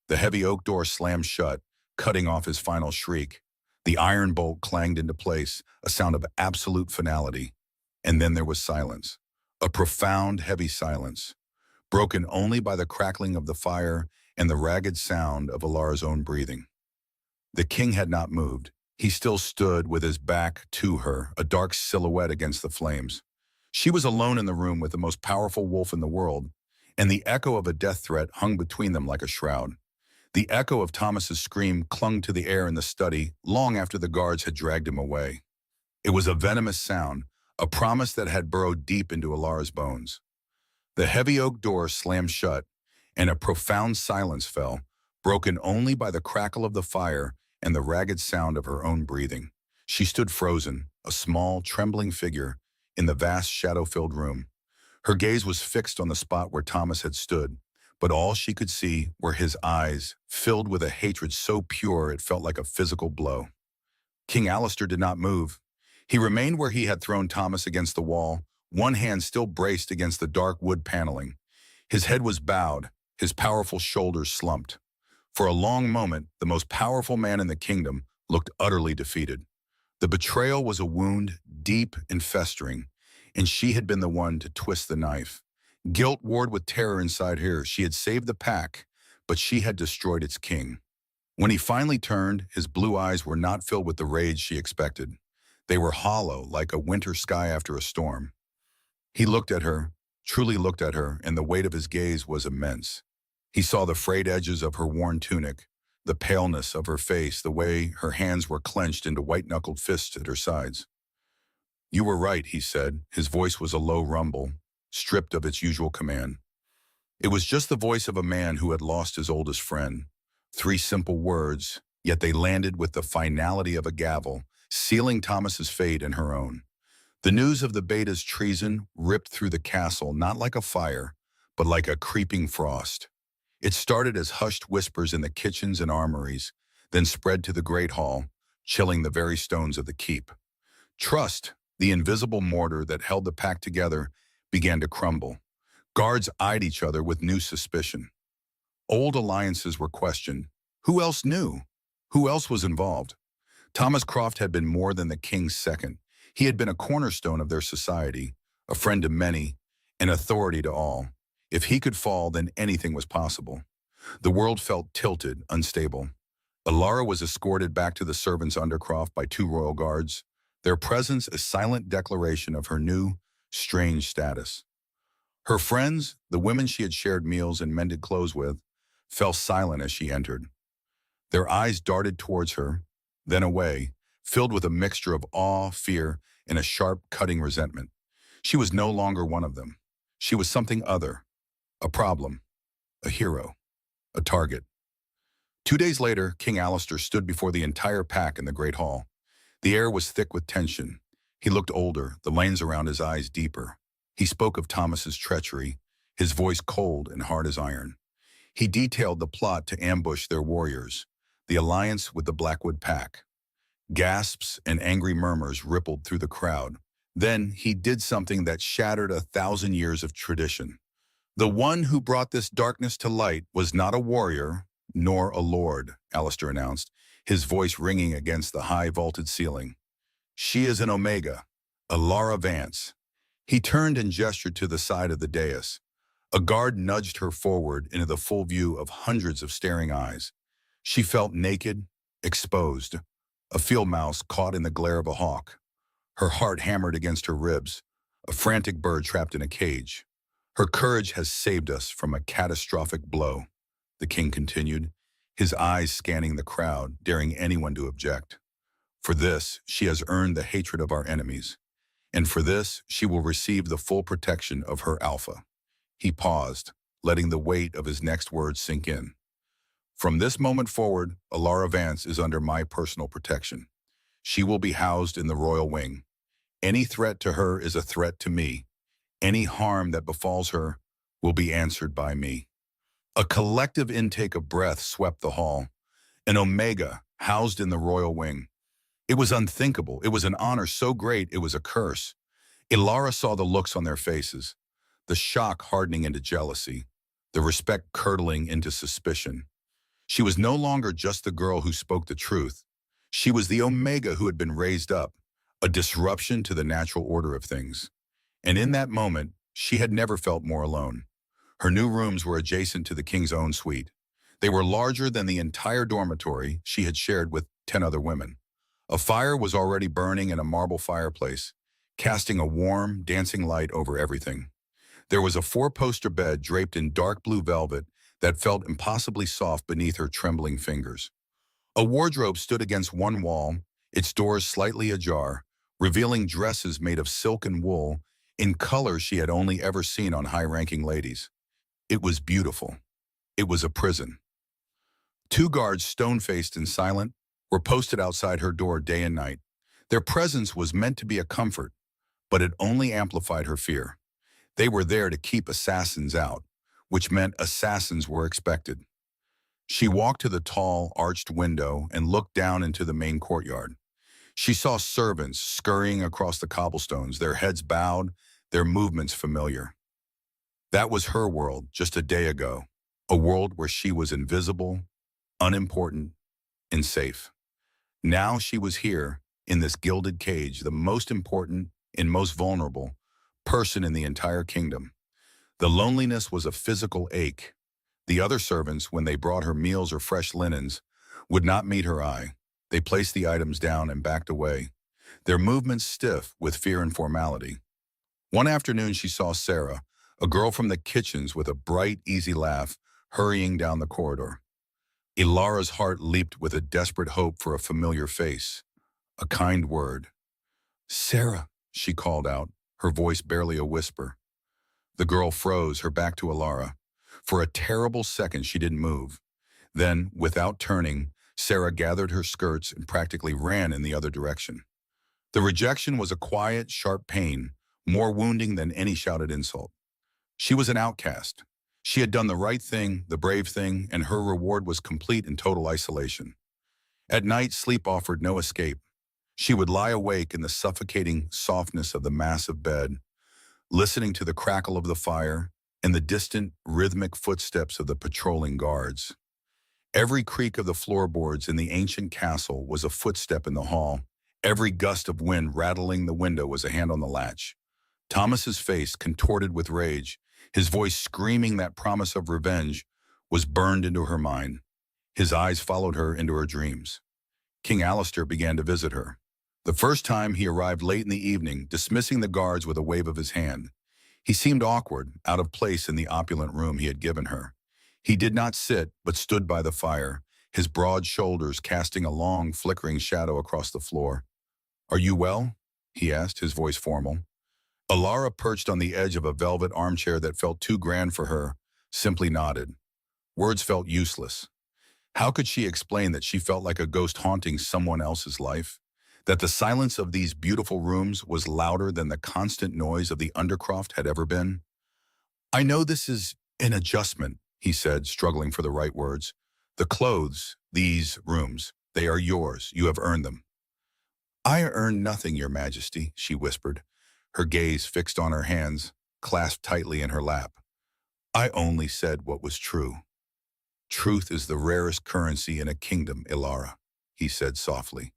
The heavy oak door slammed shut, cutting off his final shriek. The iron bolt clanged into place, a sound of absolute finality. And then there was silence. A profound, heavy silence, broken only by the crackling of the fire and the ragged sound of Alara's own breathing. The king had not moved. He still stood with his back to her, a dark silhouette against the flames. She was alone in the room with the most powerful wolf in the world, and the echo of a death threat hung between them like a shroud. The echo of Thomas's scream clung to the air in the study long after the guards had dragged him away. It was a venomous sound, a promise that had burrowed deep into Alara's bones. The heavy oak door slammed shut, and a profound silence fell, broken only by the crackle of the fire and the ragged sound of her own breathing. She stood frozen, a small, trembling figure, in the vast, shadow-filled room. Her gaze was fixed on the spot where Thomas had stood, but all she could see were his eyes, filled with a hatred so pure it felt like a physical blow. King Alistair did not move. He remained where he had thrown Thomas against the wall, one hand still braced against the dark wood paneling. His head was bowed, his powerful shoulders slumped. For a long moment, the most powerful man in the kingdom looked utterly defeated. The betrayal was a wound, deep and festering, and she had been the one to twist the knife. Guilt warred with terror inside her. She had saved the pack, but she had destroyed its king. When he finally turned, his blue eyes were not filled with the rage she expected. They were hollow, like a winter sky after a storm. He looked at her, truly looked at her, and the weight of his gaze was immense. He saw the frayed edges of her worn tunic, the paleness of her face, the way her hands were clenched into white-knuckled fists at her sides. You were right, he said. His voice was a low rumble, stripped of its usual command. It was just the voice of a man who had lost his oldest friend. 3 simple words, yet they landed with the finality of a gavel, sealing Thomas's fate and her own. The news of the beta's treason ripped through the castle not like a fire, but like a creeping frost. It started as hushed whispers in the kitchens and armories, then spread to the great hall, chilling the very stones of the keep. Trust, the invisible mortar that held the pack together, began to crumble. Guards eyed each other with new suspicion. Old alliances were questioned. Who else knew? Who else was involved? Thomas Croft had been more than the king's second. He had been a cornerstone of their society, a friend to many, an authority to all. If he could fall, then anything was possible. The world felt tilted, unstable. Alara was escorted back to the servants' undercroft by 2 royal guards. their presence a silent declaration of her new, strange status. Her friends, the women she had shared meals and mended clothes with, fell silent as she entered. Their eyes darted towards her, then away, filled with a mixture of awe, fear, and a sharp, cutting resentment. She was no longer one of them. She was something other, a problem, a hero, a target. 2 days later, King Alistair stood before the entire pack in the Great Hall. The air was thick with tension. He looked older, the lines around his eyes deeper. He spoke of Thomas's treachery, his voice cold and hard as iron. He detailed the plot to ambush their warriors, the alliance with the Blackwood pack. Gasps and angry murmurs rippled through the crowd. Then he did something that shattered 1,000 years of tradition. The one who brought this darkness to light was not a warrior, nor a lord, Alistair announced, his voice ringing against the high vaulted ceiling. She is an Omega, Alara Vance. He turned and gestured to the side of the dais. A guard nudged her forward into the full view of hundreds of staring eyes. She felt naked, exposed, a field mouse caught in the glare of a hawk. Her heart hammered against her ribs, a frantic bird trapped in a cage. Her courage has saved us from a catastrophic blow, the king continued, his eyes scanning the crowd, daring anyone to object. For this, she has earned the hatred of our enemies, and for this, she will receive the full protection of her alpha. He paused, letting the weight of his next words sink in. From this moment forward, Alara Vance is under my personal protection. She will be housed in the royal wing. Any threat to her is a threat to me. Any harm that befalls her will be answered by me. A collective intake of breath swept the hall. An Omega housed in the royal wing. It was unthinkable. It was an honor so great it was a curse. Ilara saw the looks on their faces, the shock hardening into jealousy, the respect curdling into suspicion. She was no longer just the girl who spoke the truth. She was the Omega who had been raised up, a disruption to the natural order of things. And in that moment, she had never felt more alone. Her new rooms were adjacent to the king's own suite. They were larger than the entire dormitory she had shared with 10 other women. A fire was already burning in a marble fireplace, casting a warm, dancing light over everything. There was a 4-poster bed draped in dark blue velvet that felt impossibly soft beneath her trembling fingers. A wardrobe stood against one wall, its doors slightly ajar, revealing dresses made of silk and wool in colors she had only ever seen on high-ranking ladies. It was beautiful. It was a prison. 2 guards, stone-faced and silent, were posted outside her door day and night. Their presence was meant to be a comfort, but it only amplified her fear. They were there to keep assassins out, which meant assassins were expected. She walked to the tall, arched window and looked down into the main courtyard. She saw servants scurrying across the cobblestones, their heads bowed, their movements familiar. That was her world just a day ago, a world where she was invisible, unimportant, and safe. Now she was here, in this gilded cage, the most important and most vulnerable person in the entire kingdom. The loneliness was a physical ache. The other servants, when they brought her meals or fresh linens, would not meet her eye. They placed the items down and backed away, their movements stiff with fear and formality. One afternoon she saw Sarah, a girl from the kitchens with a bright, easy laugh, hurrying down the corridor. Ilara's heart leaped with a desperate hope for a familiar face, a kind word. "Sarah," she called out, her voice barely a whisper. The girl froze, her back to Ilara. For a terrible second she didn't move. Then, without turning, Sarah gathered her skirts and practically ran in the other direction. The rejection was a quiet, sharp pain, more wounding than any shouted insult. She was an outcast. She had done the right thing, the brave thing, and her reward was complete and total isolation. At night, sleep offered no escape. She would lie awake in the suffocating softness of the massive bed, listening to the crackle of the fire and the distant, rhythmic footsteps of the patrolling guards. Every creak of the floorboards in the ancient castle was a footstep in the hall. Every gust of wind rattling the window was a hand on the latch. Thomas's face, contorted with rage, his voice screaming that promise of revenge, was burned into her mind. His eyes followed her into her dreams. King Alistair began to visit her. The first time he arrived late in the evening, dismissing the guards with a wave of his hand. He seemed awkward, out of place in the opulent room he had given her. He did not sit, but stood by the fire, his broad shoulders casting a long, flickering shadow across the floor. "Are you well?" he asked, his voice formal. Alara, perched on the edge of a velvet armchair that felt too grand for her, simply nodded. Words felt useless. How could she explain that she felt like a ghost haunting someone else's life? That the silence of these beautiful rooms was louder than the constant noise of the Undercroft had ever been? "I know this is an adjustment," he said, struggling for the right words. "The clothes, these rooms, they are yours. You have earned them." "I earn nothing, Your Majesty," she whispered, her gaze fixed on her hands, clasped tightly in her lap. "I only said what was true." "Truth is the rarest currency in a kingdom, Ilara," he said softly.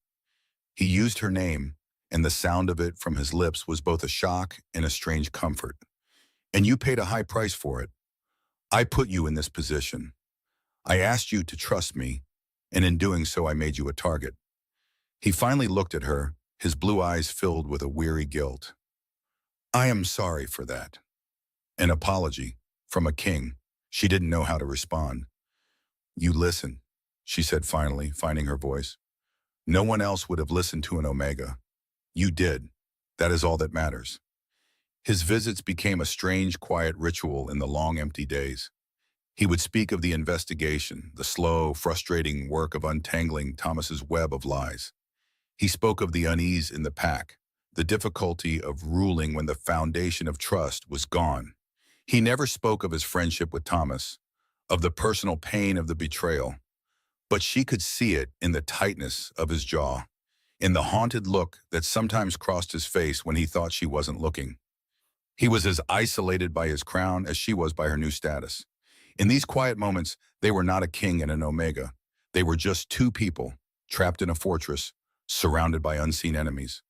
He used her name, and the sound of it from his lips was both a shock and a strange comfort. "And you paid a high price for it. I put you in this position. I asked you to trust me, and in doing so I made you a target." He finally looked at her, his blue eyes filled with a weary guilt. "I am sorry for that." An apology, from a king. She didn't know how to respond. "You listen," she said finally, finding her voice. "No one else would have listened to an Omega. You did. That is all that matters." His visits became a strange, quiet ritual in the long, empty days. He would speak of the investigation, the slow, frustrating work of untangling Thomas's web of lies. He spoke of the unease in the pack, the difficulty of ruling when the foundation of trust was gone. He never spoke of his friendship with Thomas, of the personal pain of the betrayal, but she could see it in the tightness of his jaw, in the haunted look that sometimes crossed his face when he thought she wasn't looking. He was as isolated by his crown as she was by her new status. In these quiet moments, they were not a king and an Omega. They were just two people, trapped in a fortress, surrounded by unseen enemies.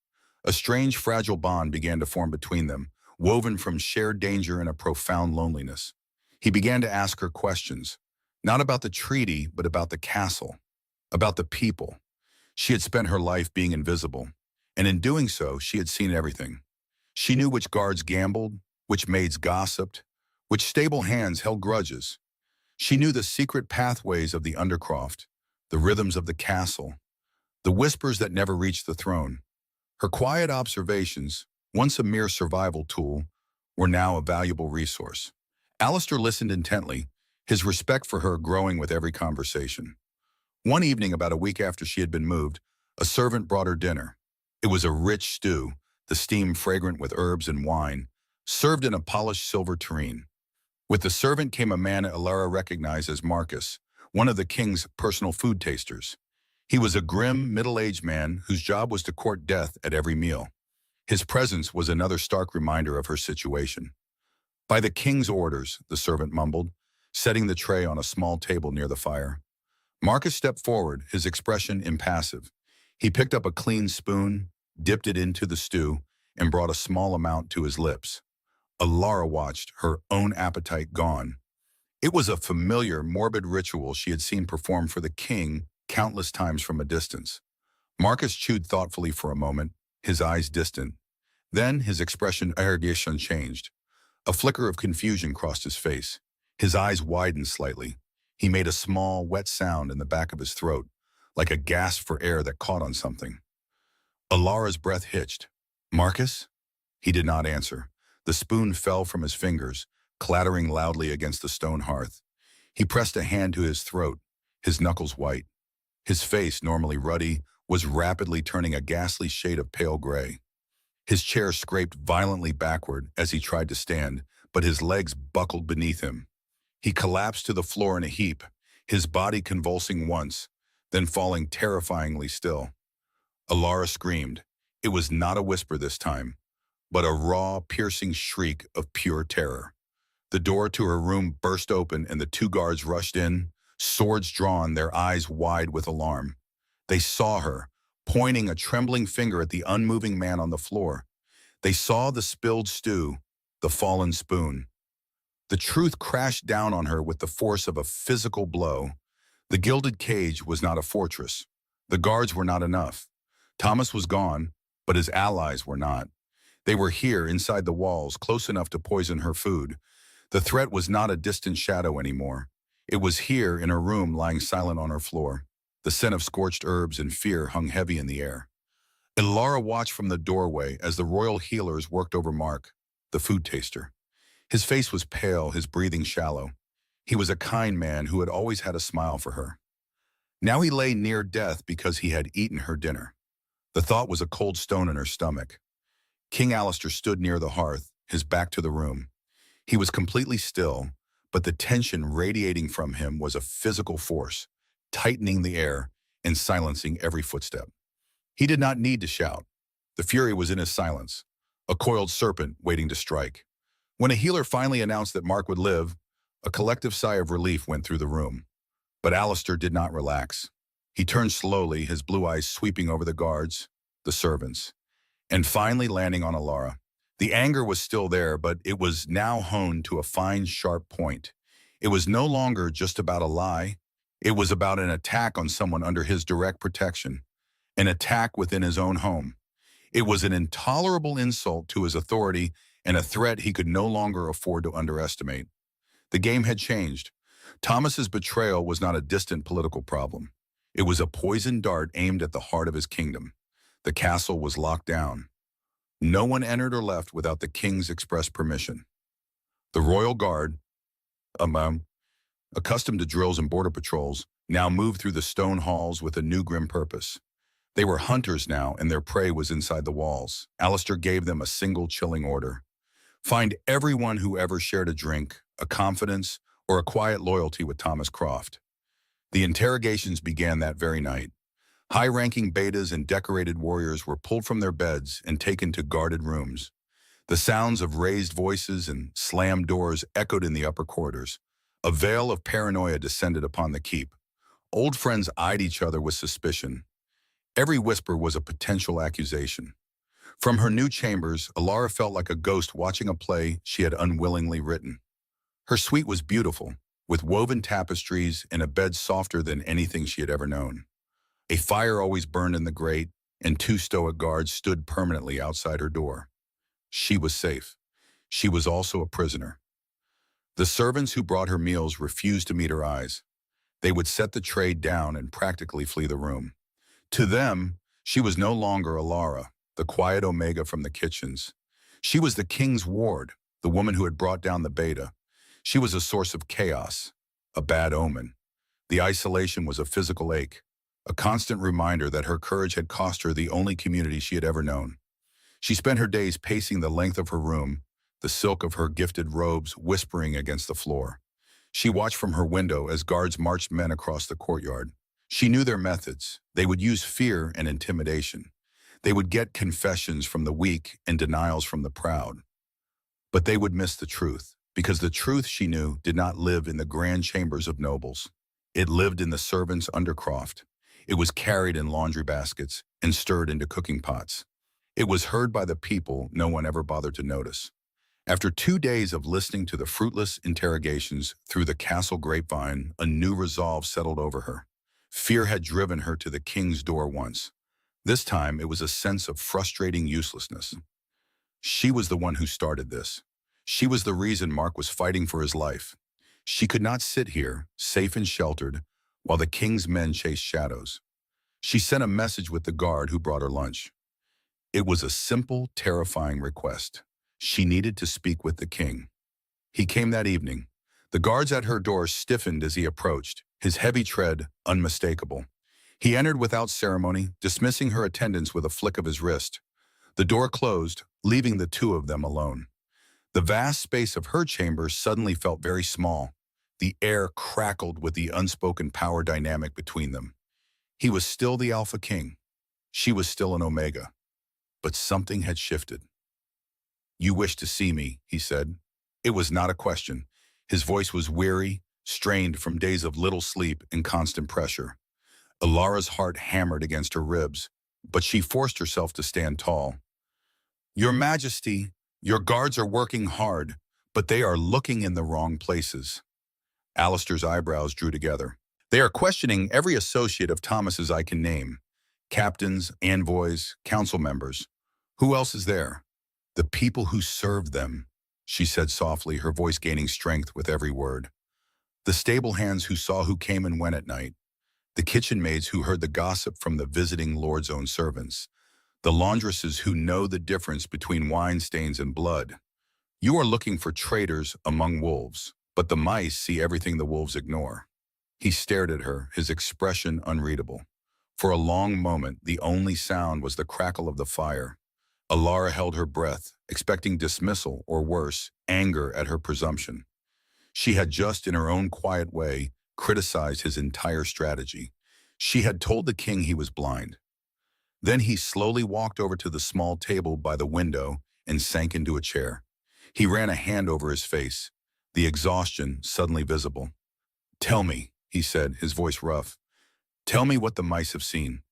A strange, fragile bond began to form between them, woven from shared danger and a profound loneliness. He began to ask her questions, not about the treaty, but about the castle, about the people. She had spent her life being invisible, and in doing so, she had seen everything. She knew which guards gambled, which maids gossiped, which stable hands held grudges. She knew the secret pathways of the Undercroft, the rhythms of the castle, the whispers that never reached the throne. Her quiet observations, once a mere survival tool, were now a valuable resource. Alistair listened intently, his respect for her growing with every conversation. One evening, about a week after she had been moved, a servant brought her dinner. It was a rich stew, the steam fragrant with herbs and wine, served in a polished silver tureen. With the servant came a man Alara recognized as Marcus, one of the king's personal food tasters. He was a grim, middle-aged man whose job was to court death at every meal. His presence was another stark reminder of her situation. "By the king's orders," the servant mumbled, setting the tray on a small table near the fire. Marcus stepped forward, his expression impassive. He picked up a clean spoon, dipped it into the stew, and brought a small amount to his lips. Alara watched, her own appetite gone. It was a familiar, morbid ritual she had seen performed for the king countless times from a distance. Marcus chewed thoughtfully for a moment, his eyes distant. Then his expression changed. A flicker of confusion crossed his face. His eyes widened slightly. He made a small, wet sound in the back of his throat, like a gasp for air that caught on something. Alara's breath hitched. "Marcus?" He did not answer. The spoon fell from his fingers, clattering loudly against the stone hearth. He pressed a hand to his throat, his knuckles white. His face, normally ruddy, was rapidly turning a ghastly shade of pale gray. His chair scraped violently backward as he tried to stand, but his legs buckled beneath him. He collapsed to the floor in a heap, his body convulsing once, then falling terrifyingly still. Alara screamed. It was not a whisper this time, but a raw, piercing shriek of pure terror. The door to her room burst open and the two guards rushed in, swords drawn, their eyes wide with alarm. They saw her, pointing a trembling finger at the unmoving man on the floor. They saw the spilled stew, the fallen spoon. The truth crashed down on her with the force of a physical blow. The gilded cage was not a fortress. The guards were not enough. Thomas was gone, but his allies were not. They were here, inside the walls, close enough to poison her food. The threat was not a distant shadow anymore. It was here, in her room, lying silent on her floor. The scent of scorched herbs and fear hung heavy in the air. Ilara watched from the doorway as the royal healers worked over Mark, the food taster. His face was pale, his breathing shallow. He was a kind man who had always had a smile for her. Now he lay near death because he had eaten her dinner. The thought was a cold stone in her stomach. King Alistair stood near the hearth, his back to the room. He was completely still, but the tension radiating from him was a physical force, tightening the air and silencing every footstep. He did not need to shout. The fury was in his silence, a coiled serpent waiting to strike. When a healer finally announced that Mark would live, a collective sigh of relief went through the room. But Alistair did not relax. He turned slowly, his blue eyes sweeping over the guards, the servants, and finally landing on Ilara. The anger was still there, but it was now honed to a fine, sharp point. It was no longer just about a lie. It was about an attack on someone under his direct protection, an attack within his own home. It was an intolerable insult to his authority and a threat he could no longer afford to underestimate. The game had changed. Thomas's betrayal was not a distant political problem. It was a poisoned dart aimed at the heart of his kingdom. The castle was locked down. No one entered or left without the king's express permission. The royal guard, accustomed to drills and border patrols, now moved through the stone halls with a new grim purpose. They were hunters now, and their prey was inside the walls. Alistair gave them a single chilling order. Find everyone who ever shared a drink, a confidence, or a quiet loyalty with Thomas Croft. The interrogations began that very night. High-ranking betas and decorated warriors were pulled from their beds and taken to guarded rooms. The sounds of raised voices and slammed doors echoed in the upper quarters. A veil of paranoia descended upon the keep. Old friends eyed each other with suspicion. Every whisper was a potential accusation. From her new chambers, Ilara felt like a ghost watching a play she had unwillingly written. Her suite was beautiful, with woven tapestries and a bed softer than anything she had ever known. A fire always burned in the grate, and 2 stoic guards stood permanently outside her door. She was safe. She was also a prisoner. The servants who brought her meals refused to meet her eyes. They would set the tray down and practically flee the room. To them, she was no longer Ilara, the quiet Omega from the kitchens. She was the king's ward, the woman who had brought down the beta. She was a source of chaos, a bad omen. The isolation was a physical ache, a constant reminder that her courage had cost her the only community she had ever known. She spent her days pacing the length of her room, the silk of her gifted robes whispering against the floor. She watched from her window as guards marched men across the courtyard. She knew their methods. They would use fear and intimidation. They would get confessions from the weak and denials from the proud. But they would miss the truth, because the truth, she knew, did not live in the grand chambers of nobles. It lived in the servants under Croft. It was carried in laundry baskets and stirred into cooking pots. It was heard by the people no one ever bothered to notice. After 2 days of listening to the fruitless interrogations through the castle grapevine, a new resolve settled over her. Fear had driven her to the king's door once. This time, it was a sense of frustrating uselessness. She was the one who started this. She was the reason Mark was fighting for his life. She could not sit here, safe and sheltered, while the king's men chased shadows. She sent a message with the guard who brought her lunch. It was a simple, terrifying request. She needed to speak with the king. He came that evening. The guards at her door stiffened as he approached, his heavy tread unmistakable. He entered without ceremony, dismissing her attendants with a flick of his wrist. The door closed, leaving the 2 of them alone. The vast space of her chamber suddenly felt very small. The air crackled with the unspoken power dynamic between them. He was still the Alpha King. She was still an Omega. But something had shifted. "You wish to see me," he said. It was not a question. His voice was weary, strained from days of little sleep and constant pressure. Ilara's heart hammered against her ribs, but she forced herself to stand tall. "Your Majesty, your guards are working hard, but they are looking in the wrong places." Alistair's eyebrows drew together. "They are questioning every associate of Thomas's I can name. Captains, envoys, council members. Who else is there? The people who served them, she said softly, her voice gaining strength with every word. The stable hands who saw who came and went at night. The kitchen maids who heard the gossip from the visiting lord's own servants. The laundresses who know the difference between wine stains and blood. You are looking for traitors among wolves, but the mice see everything the wolves ignore. He stared at her, his expression unreadable. For a long moment, the only sound was the crackle of the fire. Alara held her breath, expecting dismissal or worse, anger at her presumption. She had just, in her own quiet way, criticized his entire strategy. She had told the king he was blind. Then he slowly walked over to the small table by the window and sank into a chair. He ran a hand over his face, the exhaustion suddenly visible. "Tell me," he said, his voice rough. "Tell me what the mice have seen."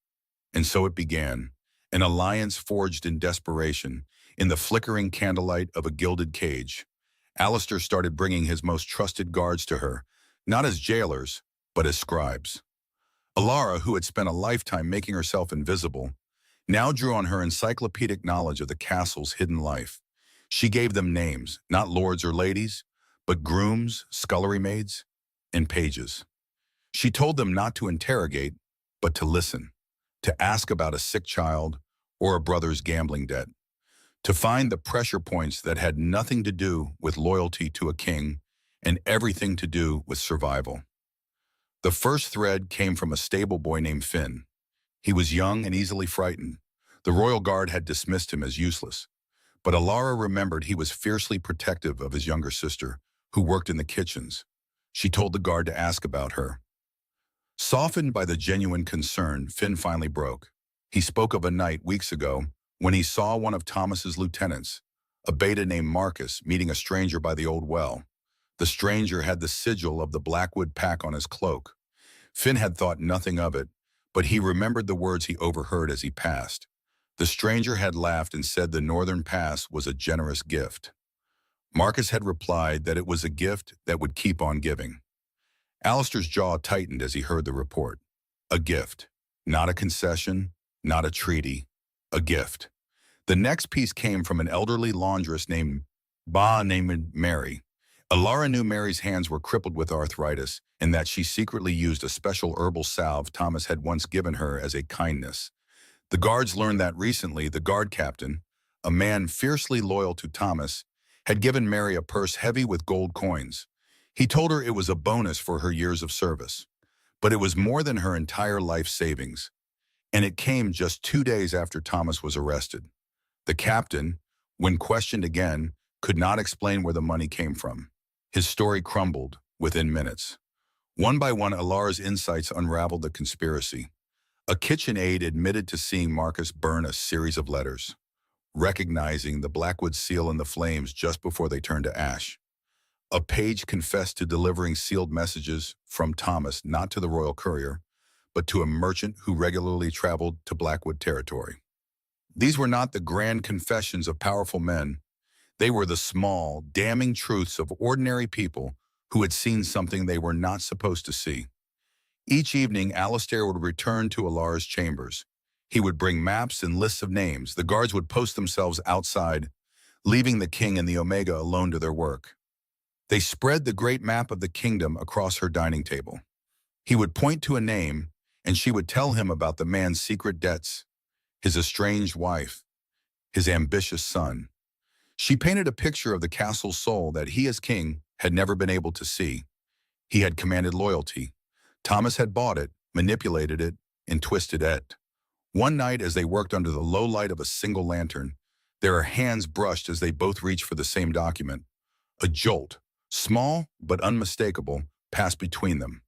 And so it began, an alliance forged in desperation, in the flickering candlelight of a gilded cage. Alistair started bringing his most trusted guards to her, not as jailers, but as scribes. Alara, who had spent a lifetime making herself invisible, now drew on her encyclopedic knowledge of the castle's hidden life. She gave them names, not lords or ladies, but grooms, scullery maids, and pages. She told them not to interrogate, but to listen, to ask about a sick child or a brother's gambling debt, to find the pressure points that had nothing to do with loyalty to a king and everything to do with survival. The first thread came from a stable boy named Finn. He was young and easily frightened. The royal guard had dismissed him as useless. But Alara remembered he was fiercely protective of his younger sister, who worked in the kitchens. She told the guard to ask about her. Softened by the genuine concern, Finn finally broke. He spoke of a night weeks ago when he saw one of Thomas's lieutenants, a beta named Marcus, meeting a stranger by the old well. The stranger had the sigil of the Blackwood pack on his cloak. Finn had thought nothing of it, but he remembered the words he overheard as he passed. The stranger had laughed and said the Northern Pass was a generous gift. Marcus had replied that it was a gift that would keep on giving. Alistair's jaw tightened as he heard the report. A gift. Not a concession, not a treaty. A gift. The next piece came from an elderly laundress named Mary. Alara knew Mary's hands were crippled with arthritis and that she secretly used a special herbal salve Thomas had once given her as a kindness. The guards learned that recently the guard captain, a man fiercely loyal to Thomas, had given Mary a purse heavy with gold coins. He told her it was a bonus for her years of service. But it was more than her entire life savings. And it came just 2 days after Thomas was arrested. The captain, when questioned again, could not explain where the money came from. His story crumbled within minutes. One by one, Alara's insights unraveled the conspiracy. A kitchen aide admitted to seeing Marcus burn a series of letters, recognizing the Blackwood seal in the flames just before they turned to ash. A page confessed to delivering sealed messages from Thomas, not to the royal courier, but to a merchant who regularly traveled to Blackwood territory. These were not the grand confessions of powerful men. They were the small, damning truths of ordinary people who had seen something they were not supposed to see. Each evening, Alistair would return to Alara's chambers. He would bring maps and lists of names. The guards would post themselves outside, leaving the king and the Omega alone to their work. They spread the great map of the kingdom across her dining table. He would point to a name, and she would tell him about the man's secret debts, his estranged wife, his ambitious son. She painted a picture of the castle's soul that he as king had never been able to see. He had commanded loyalty. Thomas had bought it, manipulated it, and twisted it. One night, as they worked under the low light of a single lantern, their hands brushed as they both reached for the same document. A jolt, small but unmistakable, passed between them.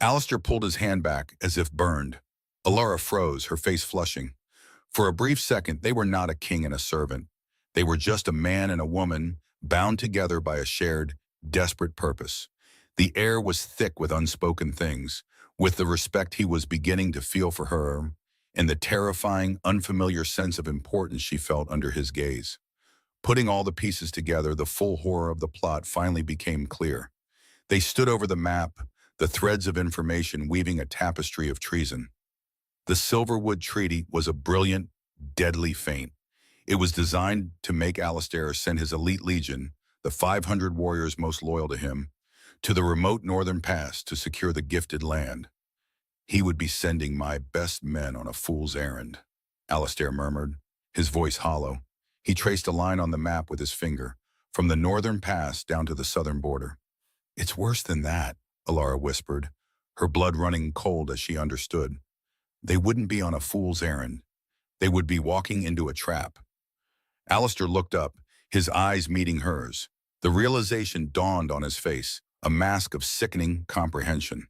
Alistair pulled his hand back as if burned. Alara froze, her face flushing. For a brief second, they were not a king and a servant. They were just a man and a woman, bound together by a shared, desperate purpose. The air was thick with unspoken things, with the respect he was beginning to feel for her, and the terrifying, unfamiliar sense of importance she felt under his gaze. Putting all the pieces together, the full horror of the plot finally became clear. They stood over the map, the threads of information weaving a tapestry of treason. The Silverwood Treaty was a brilliant, deadly feint. It was designed to make Alistair send his elite legion, the 500 warriors most loyal to him, to the remote northern pass to secure the gifted land. He would be sending my best men on a fool's errand, Alistair murmured, his voice hollow. He traced a line on the map with his finger, from the northern pass down to the southern border. It's worse than that, Alara whispered, her blood running cold as she understood. They wouldn't be on a fool's errand. They would be walking into a trap. Alistair looked up, his eyes meeting hers. The realization dawned on his face, a mask of sickening comprehension.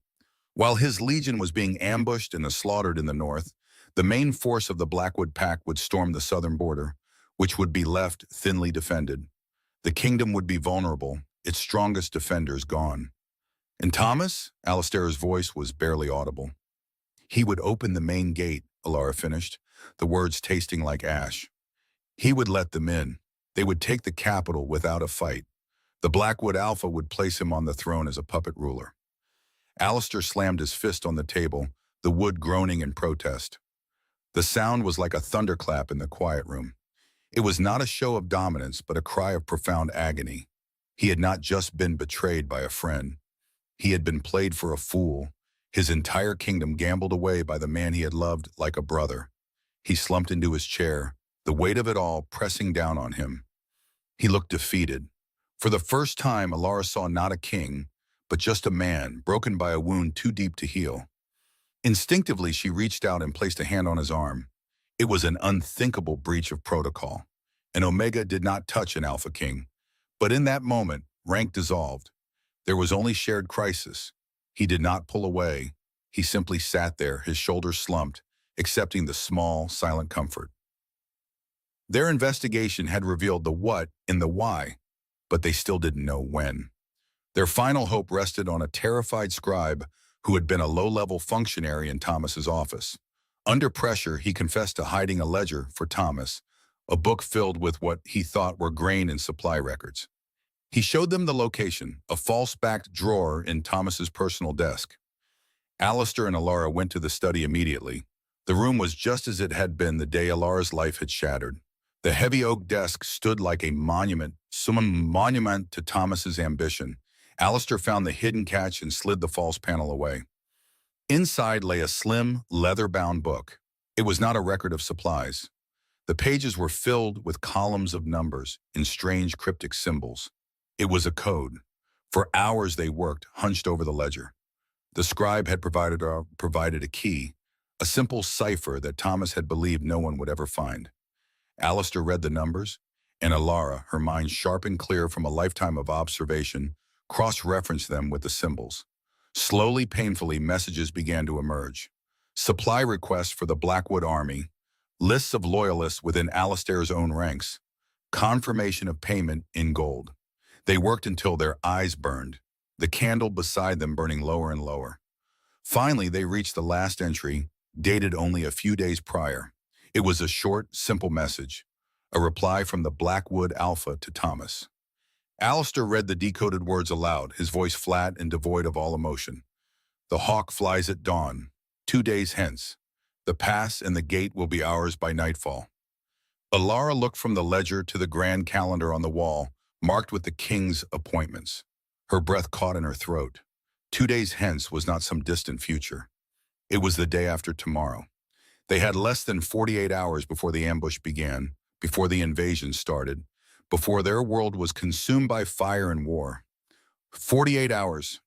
While his legion was being ambushed and slaughtered in the north, the main force of the Blackwood Pact would storm the southern border, which would be left thinly defended. The kingdom would be vulnerable, its strongest defenders gone. And Thomas? Alistair's voice was barely audible. He would open the main gate, Alara finished, the words tasting like ash. He would let them in. They would take the capital without a fight. The Blackwood Alpha would place him on the throne as a puppet ruler. Alistair slammed his fist on the table, the wood groaning in protest. The sound was like a thunderclap in the quiet room. It was not a show of dominance, but a cry of profound agony. He had not just been betrayed by a friend. He had been played for a fool, his entire kingdom gambled away by the man he had loved like a brother. He slumped into his chair, the weight of it all pressing down on him. He looked defeated. For the first time, Alara saw not a king, but just a man, broken by a wound too deep to heal. Instinctively, she reached out and placed a hand on his arm. It was an unthinkable breach of protocol. An Omega did not touch an Alpha King. But in that moment, rank dissolved. There was only shared crisis. He did not pull away. He simply sat there, his shoulders slumped, accepting the small, silent comfort. Their investigation had revealed the what and the why, but they still didn't know when. Their final hope rested on a terrified scribe who had been a low-level functionary in Thomas's office. Under pressure, he confessed to hiding a ledger for Thomas, a book filled with what he thought were grain and supply records. He showed them the location, a false-backed drawer in Thomas's personal desk. Alistair and Alara went to the study immediately. The room was just as it had been the day Alara's life had shattered. The heavy oak desk stood like a monument, some monument to Thomas's ambition. Alistair found the hidden catch and slid the false panel away. Inside lay a slim, leather-bound book. It was not a record of supplies. The pages were filled with columns of numbers in strange cryptic symbols. It was a code. For hours they worked, hunched over the ledger. The scribe had provided a key, a simple cipher that Thomas had believed no one would ever find. Alistair read the numbers, and Alara, her mind sharp and clear from a lifetime of observation, cross-referenced them with the symbols. Slowly, painfully, messages began to emerge. Supply requests for the Blackwood Army, lists of loyalists within Alistair's own ranks, confirmation of payment in gold. They worked until their eyes burned, the candle beside them burning lower and lower. Finally, they reached the last entry, dated only a few days prior. It was a short, simple message, a reply from the Blackwood Alpha to Thomas. Alistair read the decoded words aloud, his voice flat and devoid of all emotion. The hawk flies at dawn, 2 days hence. The pass and the gate will be ours by nightfall. Alara looked from the ledger to the grand calendar on the wall, marked with the king's appointments. Her breath caught in her throat. 2 days hence was not some distant future. It was the day after tomorrow. They had less than 48 hours before the ambush began, before the invasion started, before their world was consumed by fire and war. 48 hours,